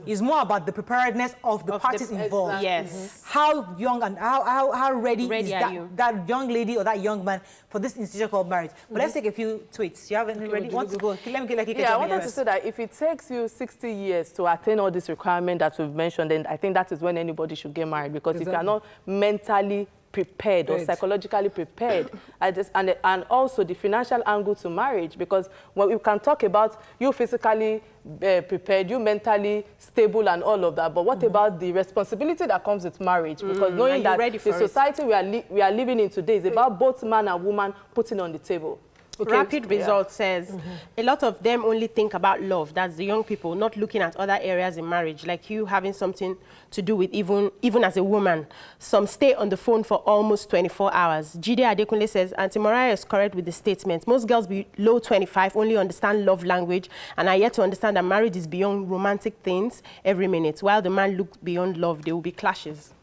It's more about the preparedness of the parties involved. Yes. How young and how ready is that young lady or that young man for this institution called marriage. But let's take a few tweets. You have any ready? Want to go? Let me get like I wanted to say that if it takes you 60 years to attain all these requirements that we've mentioned, then I think that is when anybody should get married. Because if you are not mentally prepared or psychologically prepared, and also the financial angle to marriage, because when we can talk about you physically prepared, you mentally stable and all of that, but what about the responsibility that comes with marriage? Because knowing that the society we are living in today is about both man and woman putting on the table. Okay. Rapid Result says a lot of them only think about love. That's the young people, not looking at other areas in marriage, like you having something to do with even as a woman. Some stay on the phone for almost 24 hours. Jide Adekunle says, Auntie Mariah is correct with the statement. Most girls below 25 only understand love language and are yet to understand that marriage is beyond romantic things every minute. While the man looks beyond love, there will be clashes.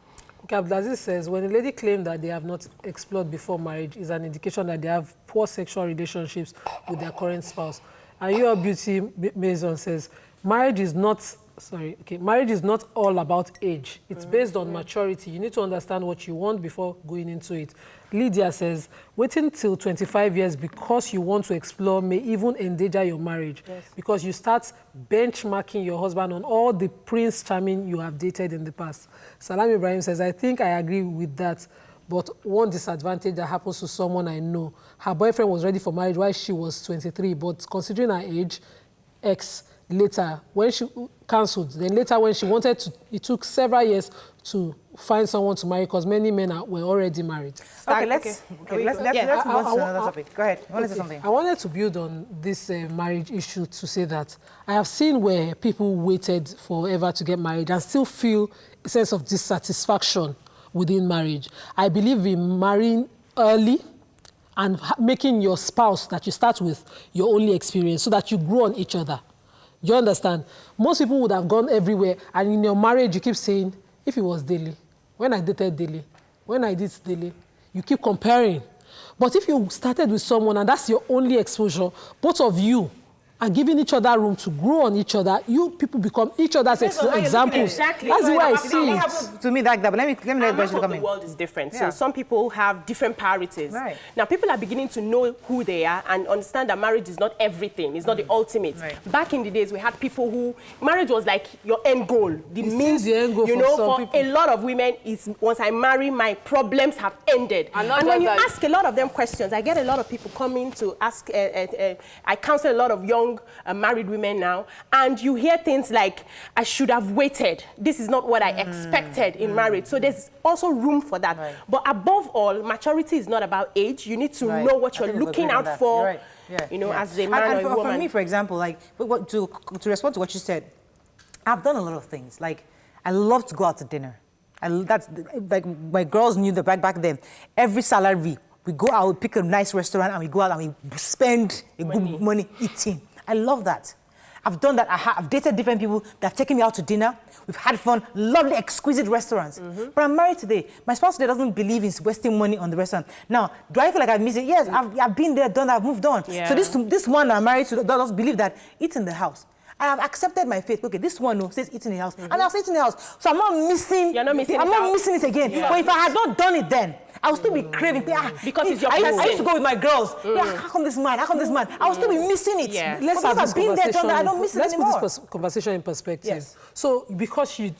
Abdulaziz says, when a lady claims that they have not explored before marriage is an indication that they have poor sexual relationships with their current spouse. And your beauty Mason says, marriage is not all about age. It's based on maturity. You need to understand what you want before going into it. Lydia says, waiting till 25 years because you want to explore may even endanger your marriage. Yes. Because you start benchmarking your husband on all the Prince Charming you have dated in the past. Salam Ibrahim says, I think I agree with that. But one disadvantage that happens to someone I know, her boyfriend was ready for marriage while she was 23, but considering her age, later, when she cancelled, then later when she wanted to, it took several years to find someone to marry because many men were already married. Okay, let's move on to another topic. Go ahead. You want to say something? I wanted to build on this marriage issue to say that I have seen where people waited forever to get married and still feel a sense of dissatisfaction within marriage. I believe in marrying early and making your spouse that you start with your only experience so that you grow on each other. You understand? Most people would have gone everywhere, and in your marriage, you keep saying, if it was daily, when I dated daily, when I did daily, you keep comparing. But if you started with someone and that's your only exposure, both of you are giving each other room to grow on each other, you people become each other's examples. Exactly. That's the way I see it. To me, that, but let me let Bashir come in. The world is different. Yeah. So some people have different priorities. Right. Now, people are beginning to know who they are and understand that marriage is not everything. It's not the ultimate. Right. Back in the days, we had people who, marriage was like your end goal. The means, the end goal, you know, for people. a lot of women, is once I marry, my problems have ended. And when you ask a lot of them questions, I get a lot of people coming to ask, I counsel a lot of young married women now, and you hear things like, I should have waited. This is not what I expected in marriage. So there's also room for that. Right. But above all, maturity is not about age. You need to know what you're looking out for, you know, as a man or a woman. For me, for example, like, to respond to what you said, I've done a lot of things. Like, I love to go out to dinner. That's, like, my girls knew that back then. Every salary, we go out, we pick a nice restaurant, and we go out and we spend good money eating. I love that. I've done that. I've dated different people that have taken me out to dinner. We've had fun, lovely, exquisite restaurants. But I'm married today. My spouse today doesn't believe in wasting money on the restaurant. Now, do I feel like I miss it? Yes, I've been there, done that, I've moved on. Yeah. So this one I'm married to does believe that eat in the house. I have accepted my faith. Okay, this one says eat in the house, and I'll say eat in the house. So I'm not missing. You're not missing. I'm not missing it again. Yeah. But if I had not done it then, I would still be craving. Because it's your person. I used to go with my girls. How come this man? How come this man? I would still be missing it. Yeah. Let's have this conversation. I don't miss it anymore. Let's put this conversation in perspective. Yes. So because you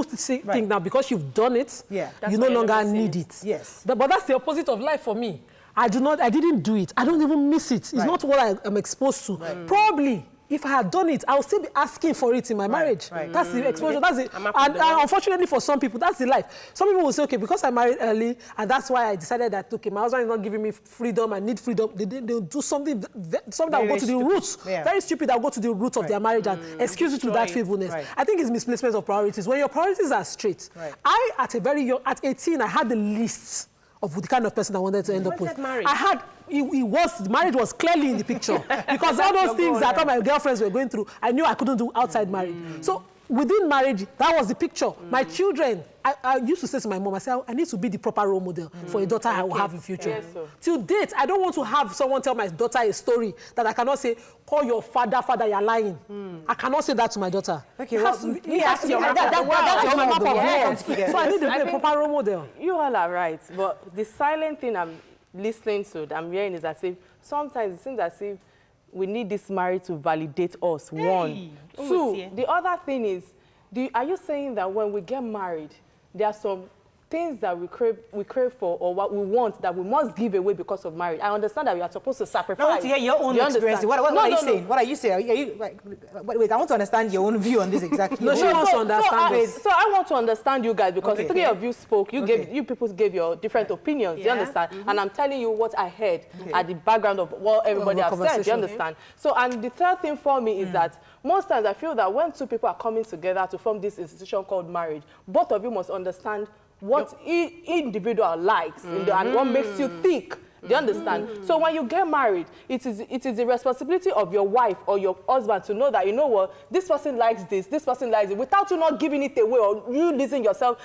think now because you've done it, you no longer need it. Yes. But that's the opposite of life for me. I didn't do it. I don't even miss it. It's not what I am exposed to. Probably. If I had done it, I would still be asking for it in my marriage. That's the exposure. That's it. And unfortunately for some people, that's the life. Some people will say, okay, because I married early, and that's why I decided that, okay, my husband is not giving me freedom, I need freedom. They'll do something that will go to the roots. Very stupid, that will go to the roots of their marriage and excuse it to that faithfulness. I think it's misplacement of priorities. When your priorities are straight. I, at a very young, at 18, I had the list of the kind of person I wanted to end up with. I had, marriage was clearly in the picture. Because all those things that I thought my girlfriends were going through, I knew I couldn't do outside marriage. So within marriage, that was the picture. My children, I used to say to my mom, I said, I need to be the proper role model for a daughter I will have in future. Yes, till date, I don't want to have someone tell my daughter a story that I cannot say, call your father, you're lying. I cannot say that to my daughter. Okay, that's your map of the world. So I need to be a proper role model. You all are right, but the silent thing I'm listening to, I'm hearing is as if sometimes it seems as if we need this marriage to validate us, one. Two, the other thing is, are you saying that when we get married, there are some things that we crave for or what we want that we must give away because of marriage? I understand that we are supposed to sacrifice. I want to hear your own experience. What are you saying? What are you saying? Are you, wait, I want to understand your own view on this exactly. No, she wants to understand this. So I want to understand you guys because the three of you spoke. You people gave your different opinions. You understand? And I'm telling you what I heard at the background of what everybody has said. You understand? So, and the third thing for me is that most times I feel that when two people are coming together to form this institution called marriage, both of you must understand what each individual likes and what makes you tick. Do you understand? So when you get married, it is the responsibility of your wife or your husband to know that, you know what, this person likes this person likes it, without you not giving it away or you losing yourself,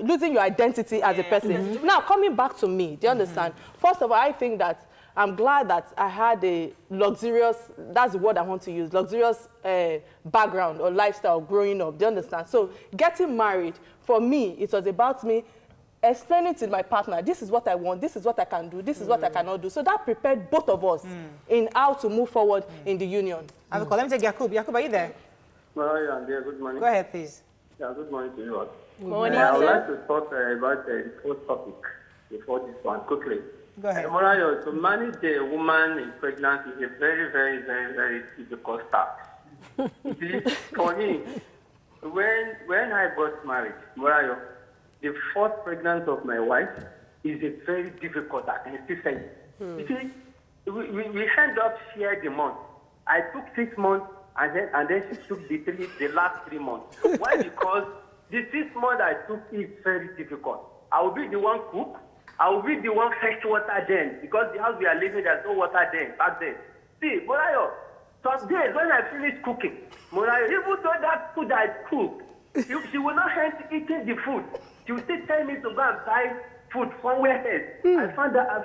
losing your identity as a person. Now, coming back to me, do you understand? First of all, I think that I'm glad that I had a luxurious, that's the word I want to use, luxurious background or lifestyle growing up. Do you understand? So getting married, for me, it was about me explaining to my partner, this is what I want, this is what I can do, this is what I cannot do. So that prepared both of us in how to move forward in the union. I have a call. Let me take Yakub. Yakub, are you there? Well, yeah, dear, good morning. Go ahead, please. Yeah, good morning to you all. Morning, I would sir. like to talk about the first topic before this one quickly. Go ahead. Morayo, to manage a woman in pregnancy is a very, very, very, very difficult task. You see, for me, when I got married, Morayo, the first pregnancy of my wife is a very difficult task, and it's different. You see, we end up sharing the month. I took 6 months, and then she took the last 3 months. Why? Because the 6 months I took is very difficult. I will be the one cook. I will be the one fetch water then, because the house we are living, there's no water then, back then. See, Morayo, some days when I finish cooking, Morayo, even though that food I cook, she will not end eating the food. She will still tell me to go and buy food somewhere else. I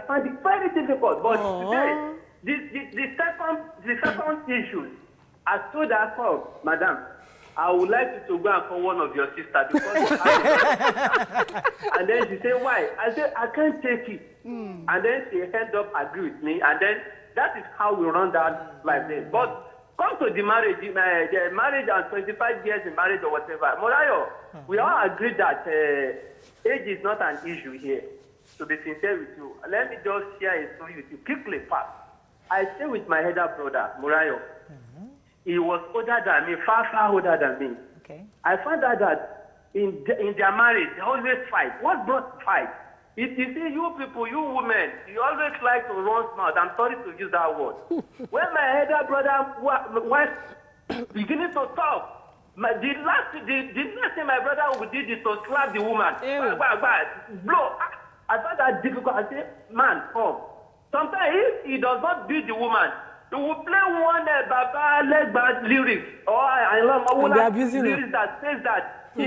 find it very difficult. But today, the second issue, I told her, oh, Madam, I would like you to go and call one of your sisters because and then she said, why? I said, I can't take it. And then she ended up agreeing with me, and then that is how we run that life then. But come to the marriage and 25 years in marriage or whatever. Morayo, we all agree that age is not an issue here. To be sincere with you, let me just share a story with you quickly, fast. I stay with my elder brother, Morayo. He was older than me, far, far older than me. Okay. I found out that in their marriage, they always fight. What brought fight? You see, you people, you women, you always like to run smart. I'm sorry to use that word. When my elder brother was beginning to talk, the last thing my brother did is to slap the woman. Blow. I found that difficult. I said, man, come. Sometimes if he does not beat the woman, he will play one Baba Legba lyrics or I love lyrics that says that I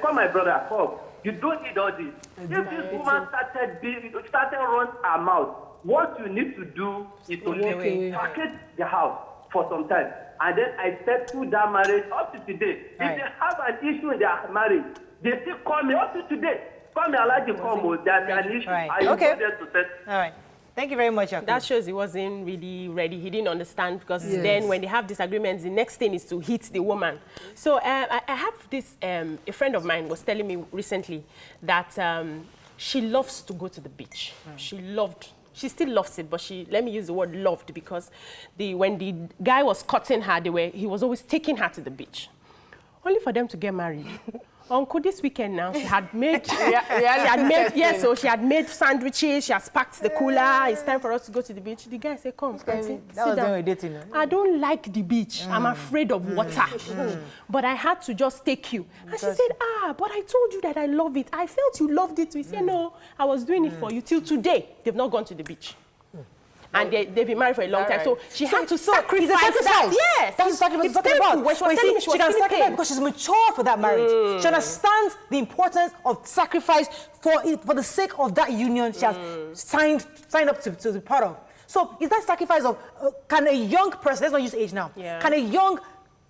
call my brother, come. You don't need all this. If this woman started run her mouth, what you need to do is to package the house for some time. And then I step through that marriage up to today. If they have an issue in their marriage, they still call me up to today. Call me, I like to come with that an issue. Right. Okay. All right. Thank you very much, Yakub. That shows he wasn't really ready. He didn't understand because then when they have disagreements, the next thing is to hit the woman. So I have this, a friend of mine was telling me recently that she loves to go to the beach. She still loves it, but let me use the word loved because when the guy was cutting her, he was always taking her to the beach. Only for them to get married. Uncle, this weekend now, she had made, so she had made sandwiches, she has packed the cooler, it's time for us to go to the beach. The guy said, come, sit down. I don't like the beach. I'm afraid of water. But I had to just take you. And she said, but I told you that I love it. I felt you loved it too. He said, no, I was doing it for you. Till today, they've not gone to the beach. And they've been married for a long time. So she had to sacrifice that. Yes. That's exactly what she's talking about. When she was telling me she can sacrifice because she's mature for that marriage. She understands the importance of sacrifice for the sake of that union she has signed up to be part of. So is that sacrifice of, can a young person, let's not use age now, can a young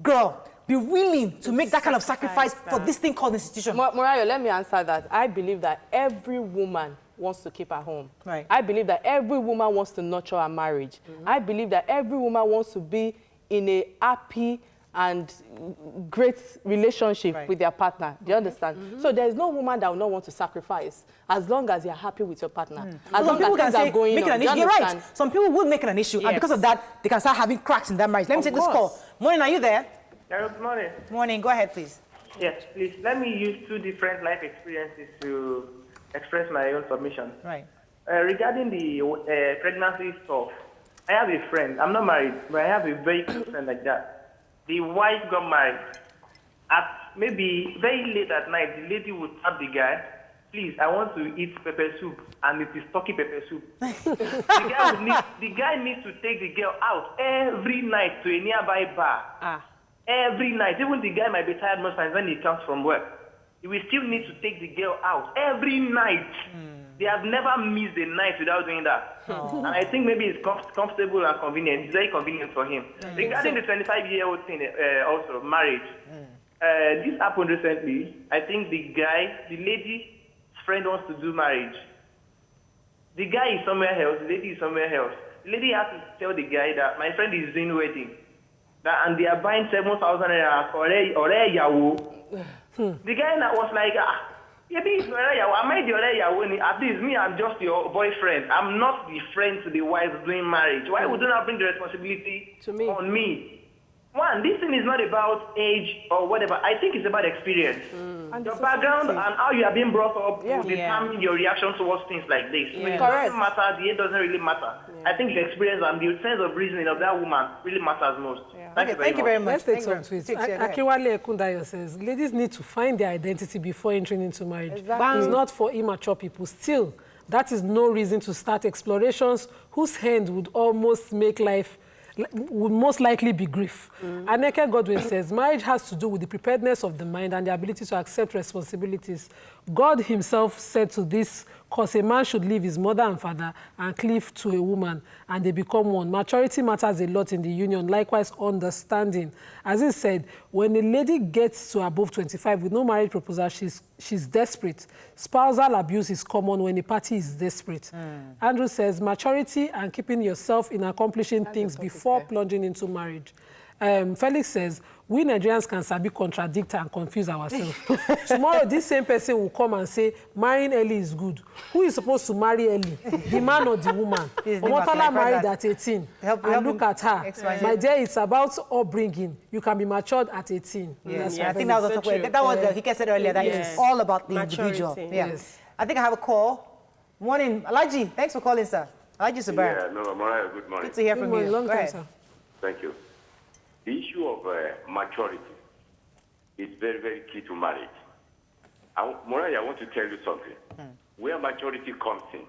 girl be willing to make that kind of sacrifice for this thing called institution? Morayo, let me answer that. I believe that every woman wants to keep her home. Right. I believe that every woman wants to nurture her marriage. I believe that every woman wants to be in a happy and great relationship with their partner. Do you understand? So there is no woman that will not want to sacrifice as long as you're happy with your partner. As long as things are going on. You're right. Some people will make it an issue, and because of that, they can start having cracks in their marriage. Let me take this call. Morning, are you there? Good morning. Morning, go ahead, please. Yes, please. Let me use 2 different life experiences to express my own submission. Right. Regarding the pregnancy stuff, I have a friend. I'm not married, but I have a very close friend like that. The wife got married. At maybe very late at night, the lady would tap the guy, please, I want to eat pepper soup, and it is turkey pepper soup. the guy needs to take the girl out every night to a nearby bar. Every night. Even the guy might be tired most times when he comes from work. he will still need to take the girl out every night. They have never missed a night without doing that. And I think maybe it's comfortable and convenient. It's very convenient for him. Regarding the 25-year-old thing, also marriage, this happened recently. I think the lady's friend wants to do marriage. The guy is somewhere else, the lady is somewhere else. The lady has to tell the guy that my friend is doing wedding. And they are buying 7,000 for Yawo. The guy was like, am I the Yawo? At least me, I'm just your boyfriend. I'm not the friend to the wife doing marriage. Why would you not bring the responsibility on me? One, this thing is not about age or whatever. I think it's about experience. Your background and how you are being brought up will determine your reaction towards things like this. It doesn't matter, the age doesn't really matter. I think the experience and the sense of reasoning of that woman really matters most. Thank you very much. Let's take some tweets. Akiwale Ekundayo says, ladies need to find their identity before entering into marriage. Exactly. It's not for immature people. Still, that is no reason to start explorations whose hand would most likely be grief. Aneke Godwin says, marriage has to do with the preparedness of the mind and the ability to accept responsibilities. God himself said to this, cause a man should leave his mother and father and cleave to a woman, and they become one. Maturity matters a lot in the union, likewise understanding. As he said, when a lady gets to above 25 with no marriage proposal, she's desperate. Spousal abuse is common when a party is desperate. Andrew says, maturity and keeping yourself in accomplishing things before plunging into marriage. Felix says, we Nigerians can sabi contradict and confuse ourselves. Tomorrow, this same person will come and say, marrying early is good. Who is supposed to marry early? The man or the woman? Omotola married at 18. And look at her. My dear, it's about upbringing. You can be matured at 18. Yes. I think that was what Hike said earlier, that it's all about the individual. Yes. I think I have a call. Morning, Alaji. Thanks for calling, sir. Alaji Sabar. Yeah, Mariah, good morning. Good to hear from you. Long Go time, ahead. sir. Thank you. The issue of maturity is very, very key to marriage. Mariah, I want to tell you something. Where maturity comes in,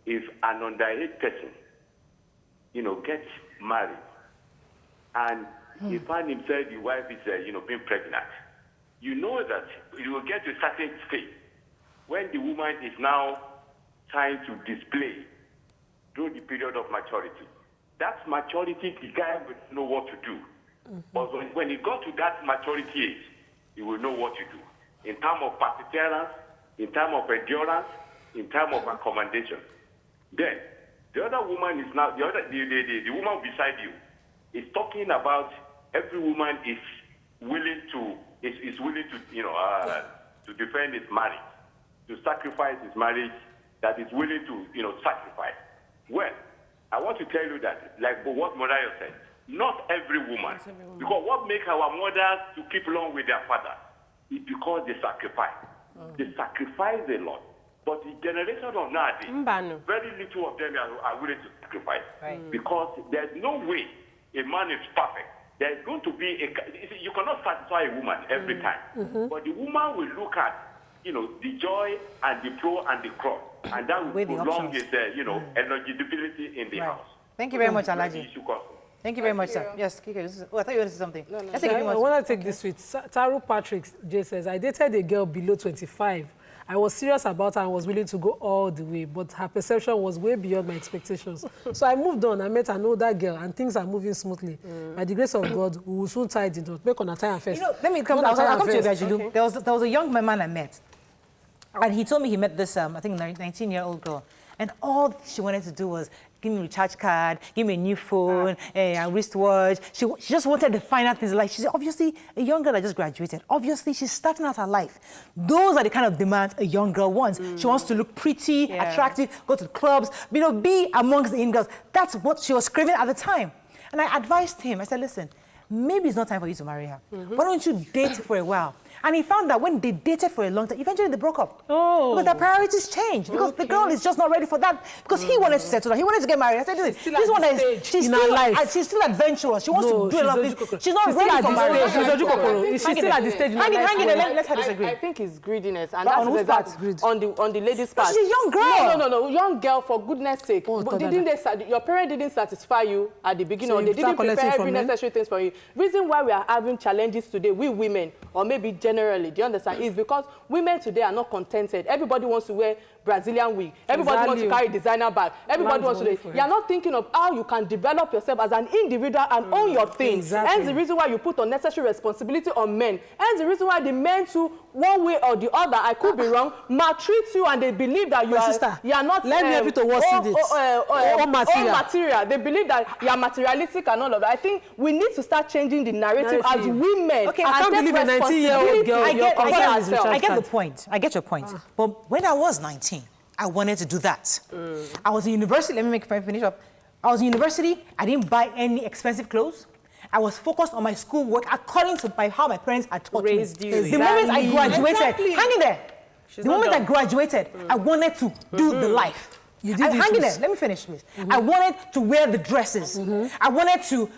if an underage person, gets married and he finds himself, the wife is, being pregnant, you know that you will get to a certain stage when the woman is now trying to display through the period of maturity. That's maturity, the guy will know what to do. But when he got to that maturity age, he will know what to do. In terms of perseverance, in terms of endurance, in terms of accommodation. Then, the other woman is now, the woman beside you is talking about every woman is willing to defend his marriage, to sacrifice his marriage, that is willing to, sacrifice. Well, I want to tell you that, like what Mariah said, not every woman. Because what makes our mothers to keep along with their father is because they sacrifice. They sacrifice a lot. But the generation of nowadays, very little of them are willing to sacrifice. Because there's no way a man is perfect. There's going to be you cannot satisfy a woman every time. But the woman will look at, the joy and the pro and the cross. And that will prolong his, eligibility in the house. Thank you very much, Alaji. Thank you very much, sir. Yes, Kike, I thought you wanted to say something. I want to take this tweet. Taru Patrick J says, I dated a girl below 25. I was serious about her and was willing to go all the way, but her perception was way beyond my expectations. So I moved on. I met an older girl, and things are moving smoothly. By the grace of God, we will soon tie the knot. Make on a time first. Let me come. I'll come to you, Gajilu. Okay. There was a young man I met, and he told me he met this, I think, 19-year-old girl, and all she wanted to do was give me a recharge card, give me a new phone, a wristwatch. She just wanted the finer things. Like, she's obviously a young girl that just graduated. Obviously, she's starting out her life. Those are the kind of demands a young girl wants. She wants to look pretty, attractive, go to the clubs, be amongst the in-girls. That's what she was craving at the time. And I advised him. I said, listen, maybe it's not time for you to marry her. Why don't you date for a while? And he found that when they dated for a long time, eventually they broke up. Because their priorities changed. Because the girl is just not ready for that. Because he wanted to settle down. He wanted to get married. I said, listen, this one she's still adventurous. She wants to do a lot of things. She's not ready for marriage. She's still at the stage. Hang in, let her disagree. I think it's greediness. And that's on the lady's part. She's a young girl. No. Young girl, for goodness sake. Your parents didn't satisfy you at the beginning, or they didn't prepare every necessary things for you. Reason why we are having challenges today, we women, or maybe generally, do you understand, is because women today are not contented. Everybody wants to wear Brazilian wig. Everybody wants to carry designer bag. Everybody wants to do. You are not thinking of how you can develop yourself as an individual and own your things. Hence the reason why you put unnecessary responsibility on men. Hence the reason why the men too, one way or the other, I could be wrong, maltreat you and they believe that you are not material. They believe that you are materialistic and all of that. I think we need to start changing the narrative as women. Okay, I can't believe a 19-year-old girl. I get the point. I get your point. But when I was 19, I wanted to do that. I was in university. Let me finish up. I was in university. I didn't buy any expensive clothes. I was focused on my schoolwork according to how my parents had taught me. The moment I graduated, hang in there. The moment I graduated, I wanted to do the life. Hang in there. Let me finish, please. I wanted to wear the dresses. I wanted to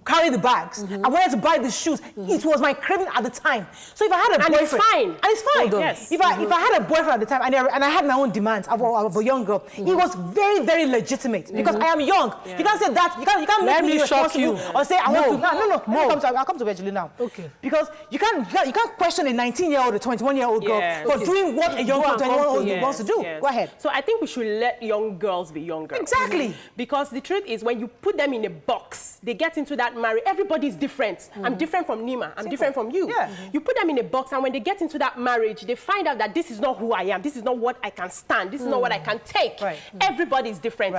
carry the bags. I wanted to buy the shoes. It was my craving at the time. So if I had a boyfriend, it's fine. Yes. If I had a boyfriend at the time and I had my own demands of a young girl, it was very, very legitimate because I am young. You can't say that. You can't make me shock you or say I want to. No. I'll come to Virginia now. Okay. Because you can't question a 19-year-old or 21-year-old girl for doing what a young 21-year-old wants to do. Go ahead. So I think we should let young girls be young girls. Exactly. Because the truth is, when you put them in a box, they get into that marriage. Everybody's different. I'm different from Nima. I'm different from you. You put them in a box, and when they get into that marriage, they find out that this is not who I am. This is not what I can stand. This is not what I can take. Everybody's different.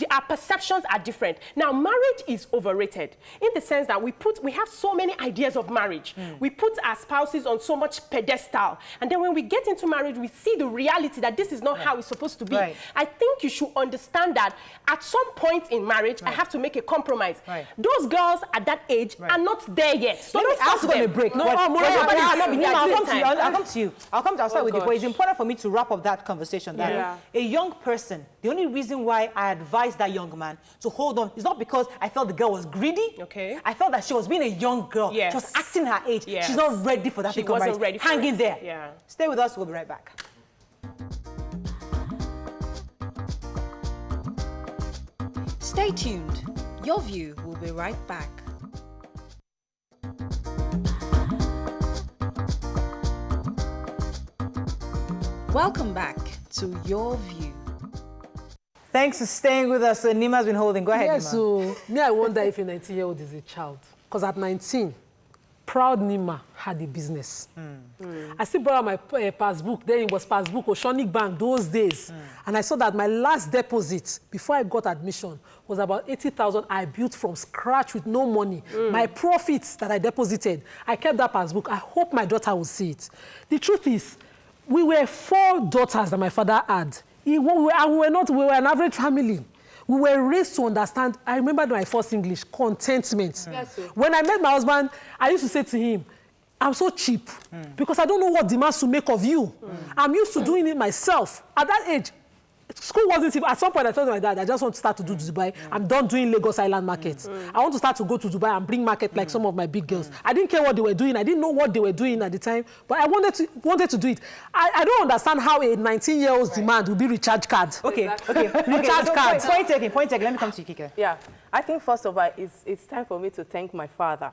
Our perceptions are different. Now, marriage is overrated in the sense that we have so many ideas of marriage. We put our spouses on so much pedestal. And then when we get into marriage, we see the reality that this is not how it's supposed to be. I think you should understand that at some point in marriage, I have to make a compromise. Those girls at that age are not there yet. So let me ask you on a break. I'll come to you. I'll start with you. But it's important for me to wrap up that conversation. That a young person, the only reason why I advised that young man to hold on is not because I felt the girl was greedy. I felt that she was being a young girl. She was acting her age. She's not ready for that. She wasn't ready for it. Hang in there. Stay with us. We'll be right back. Stay tuned. Your View will be right back. Welcome back to Your View. Thanks for staying with us. Nima's been holding. Go ahead, Nima. So me, I wonder if a 19-year-old is a child. Because at 19, proud Nima had a business. I still brought my passbook. Then it was passbook, Oceanic Bank, those days. And I saw that my last deposit, before I got admission, was about 80,000 I built from scratch with no money. My profits that I deposited, I kept that passbook. I hope my daughter will see it. The truth is, we were 4 daughters that my father had. We were an average family. We were raised to understand. I remember my first English, contentment. When I met my husband, I used to say to him, I'm so cheap because I don't know what demands to make of you. I'm used to doing it myself. At that age, school wasn't even, at some point I told my dad, I just want to start to do Dubai. I'm done doing Lagos Island markets. I want to start to go to Dubai and bring market like some of my big girls. I didn't care what they were doing. I didn't know what they were doing at the time, but I wanted to do it. I don't understand how a 19-year-old's demand will be recharge card. Recharge card. Point taken. Let me come to you, Kike. Yeah, I think first of all, it's time for me to thank my father.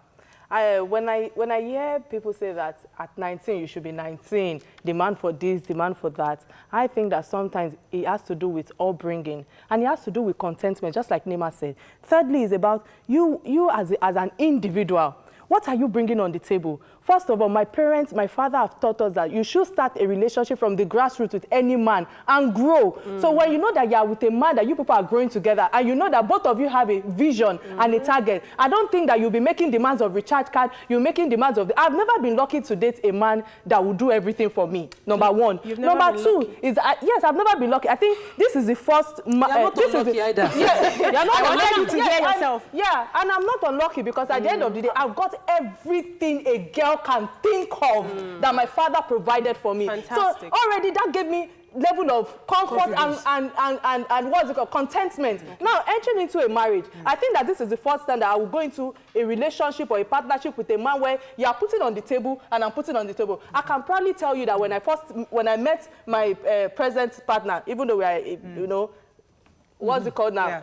When I hear people say that at 19 you should be 19, demand for this, demand for that, I think that sometimes it has to do with upbringing and it has to do with contentment, just like Nima said. Thirdly, is about you as an individual. What are you bringing on the table? First of all, my father have taught us that you should start a relationship from the grassroots with any man and grow. So when you know that you are with a man, that you people are growing together, and you know that both of you have a vision and a target, I don't think that you'll be making demands of recharge card, you're making demands of... I've never been lucky to date a man that will do everything for me, number one. Number two is, yes, I've never been lucky. I think this is the first... You're not unlucky either. You're not unlucky to hear yourself. Yeah, and I'm not unlucky because at the end of the day, I've got everything a girl can think of that my father provided for me. Fantastic. So already that gave me level of comfort and what's it called, contentment. Now entering into a marriage, I think that this is the first time that I will go into a relationship or a partnership with a man where you are putting on the table and I'm putting on the table. I can proudly tell you that when I met my present partner, even though we are, you know, what's it called now?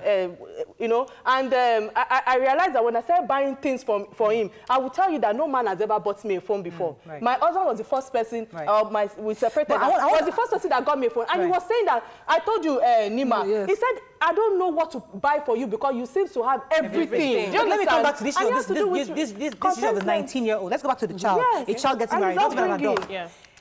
You know, and I realized that when I started buying things for him, I will tell you that no man has ever bought me a phone before. Right. My husband was the first person, we separated. I was the first person that got me a phone. And he was saying that, I told you, Nima, he said, I don't know what to buy for you because you seem to have everything. But let me come back to this issue of this issue of the 19-year-old. Let's go back to the child. A child getting married, not even an adult.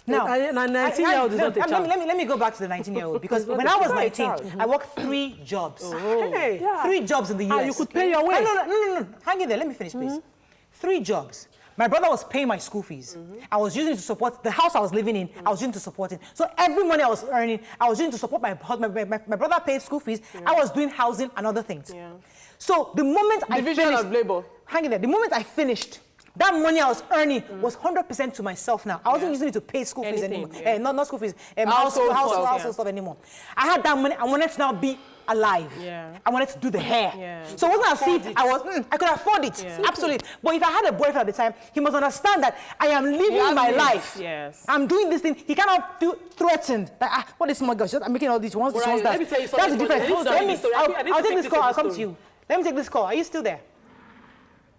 Now, a 19-year-old is not a child. Let me go back to the 19-year-old because when I was 19, I worked 3 jobs. Hey. 3 jobs in the US. You could pay your way. No. Hang in there. Let me finish, please. 3 jobs. My brother was paying my school fees. I was using it to support the house I was living in. I was using it to support it. So every money I was earning, I was using to support my husband. My brother paid school fees. I was doing housing and other things. So the moment I finished, of labor. Hang in there. The moment I finished, that money I was earning was 100% to myself now. I wasn't using it to pay school fees anymore. Not school fees. Household stuff anymore. I had that money. I wanted to now be alive. I wanted to do the hair. So it wasn't as if I could afford it. Absolutely. But if I had a boyfriend at the time, he must understand that I am living my life. I'm doing this thing. He cannot feel threatened. Like, what is my gosh? I'm making all these ones, this ones, that. Let me tell you That's the difference. I'll take this call. I'll come to you. Let me take this call. Are you still there?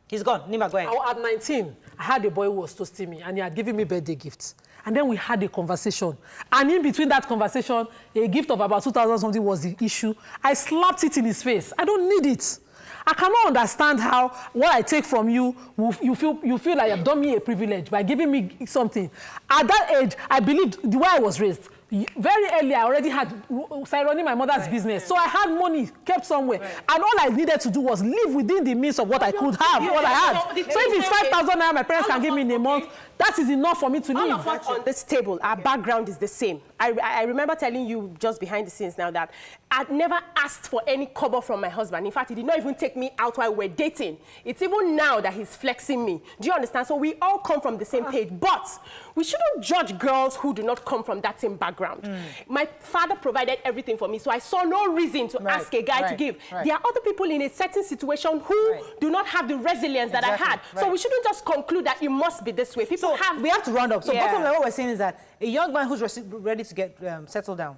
He's gone. Nima, go ahead. At 19, I had a boy who was toasting me, and he had given me birthday gifts. And then we had a conversation. And in between that conversation, a gift of about 2,000 something was the issue. I slapped it in his face. I don't need it. I cannot understand how what I take from you, you feel like you've done me a privilege by giving me something. At that age, I believed the way I was raised. Very early, I already had started running my mother's business. So I had money kept somewhere. And all I needed to do was live within the means of what I could have, what I had. So if it's 5,000 naira my parents can give me in a month, that is enough for me to live. All of us on this table, our background is the same. I remember telling you just behind the scenes now that I'd never asked for any kobo from my husband. In fact, he did not even take me out while we were dating. It's even now that he's flexing me. Do you understand? So we all come from the same page. But we shouldn't judge girls who do not come from that same background. My father provided everything for me, so I saw no reason to ask a guy to give. There are other people in a certain situation who do not have the resilience that I had. So we shouldn't just conclude that it must be this way. People we have to round up. So bottom line, what we're saying is that a young man who's ready to get settled down,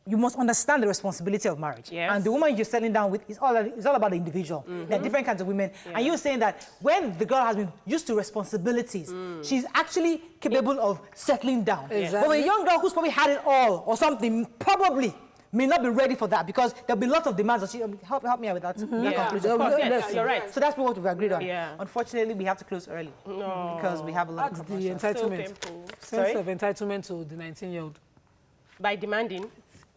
you must understand the responsibility of marriage. And the woman you're settling down with is all about the individual. There are different kinds of women. And you're saying that when the girl has been used to responsibilities, she's actually capable of settling down. But a young girl who's probably had it all or something, probably may not be ready for that because there'll be lots of demands. Help me out with that. Yes, you're right. So that's what we've agreed on. Unfortunately, we have to close early because we have a lot of the entitlement. Sense of entitlement to the 19-year-old. By demanding.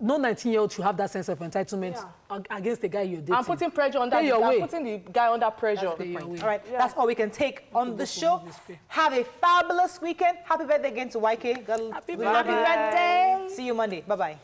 No 19-year-old should have that sense of entitlement against the guy you're dating. I'm putting pressure on that guy. I'm putting the guy under pressure. All right, that's all we can take on the show. Have a fabulous weekend. Happy birthday again to YK. Happy birthday. See you Monday. Bye-bye.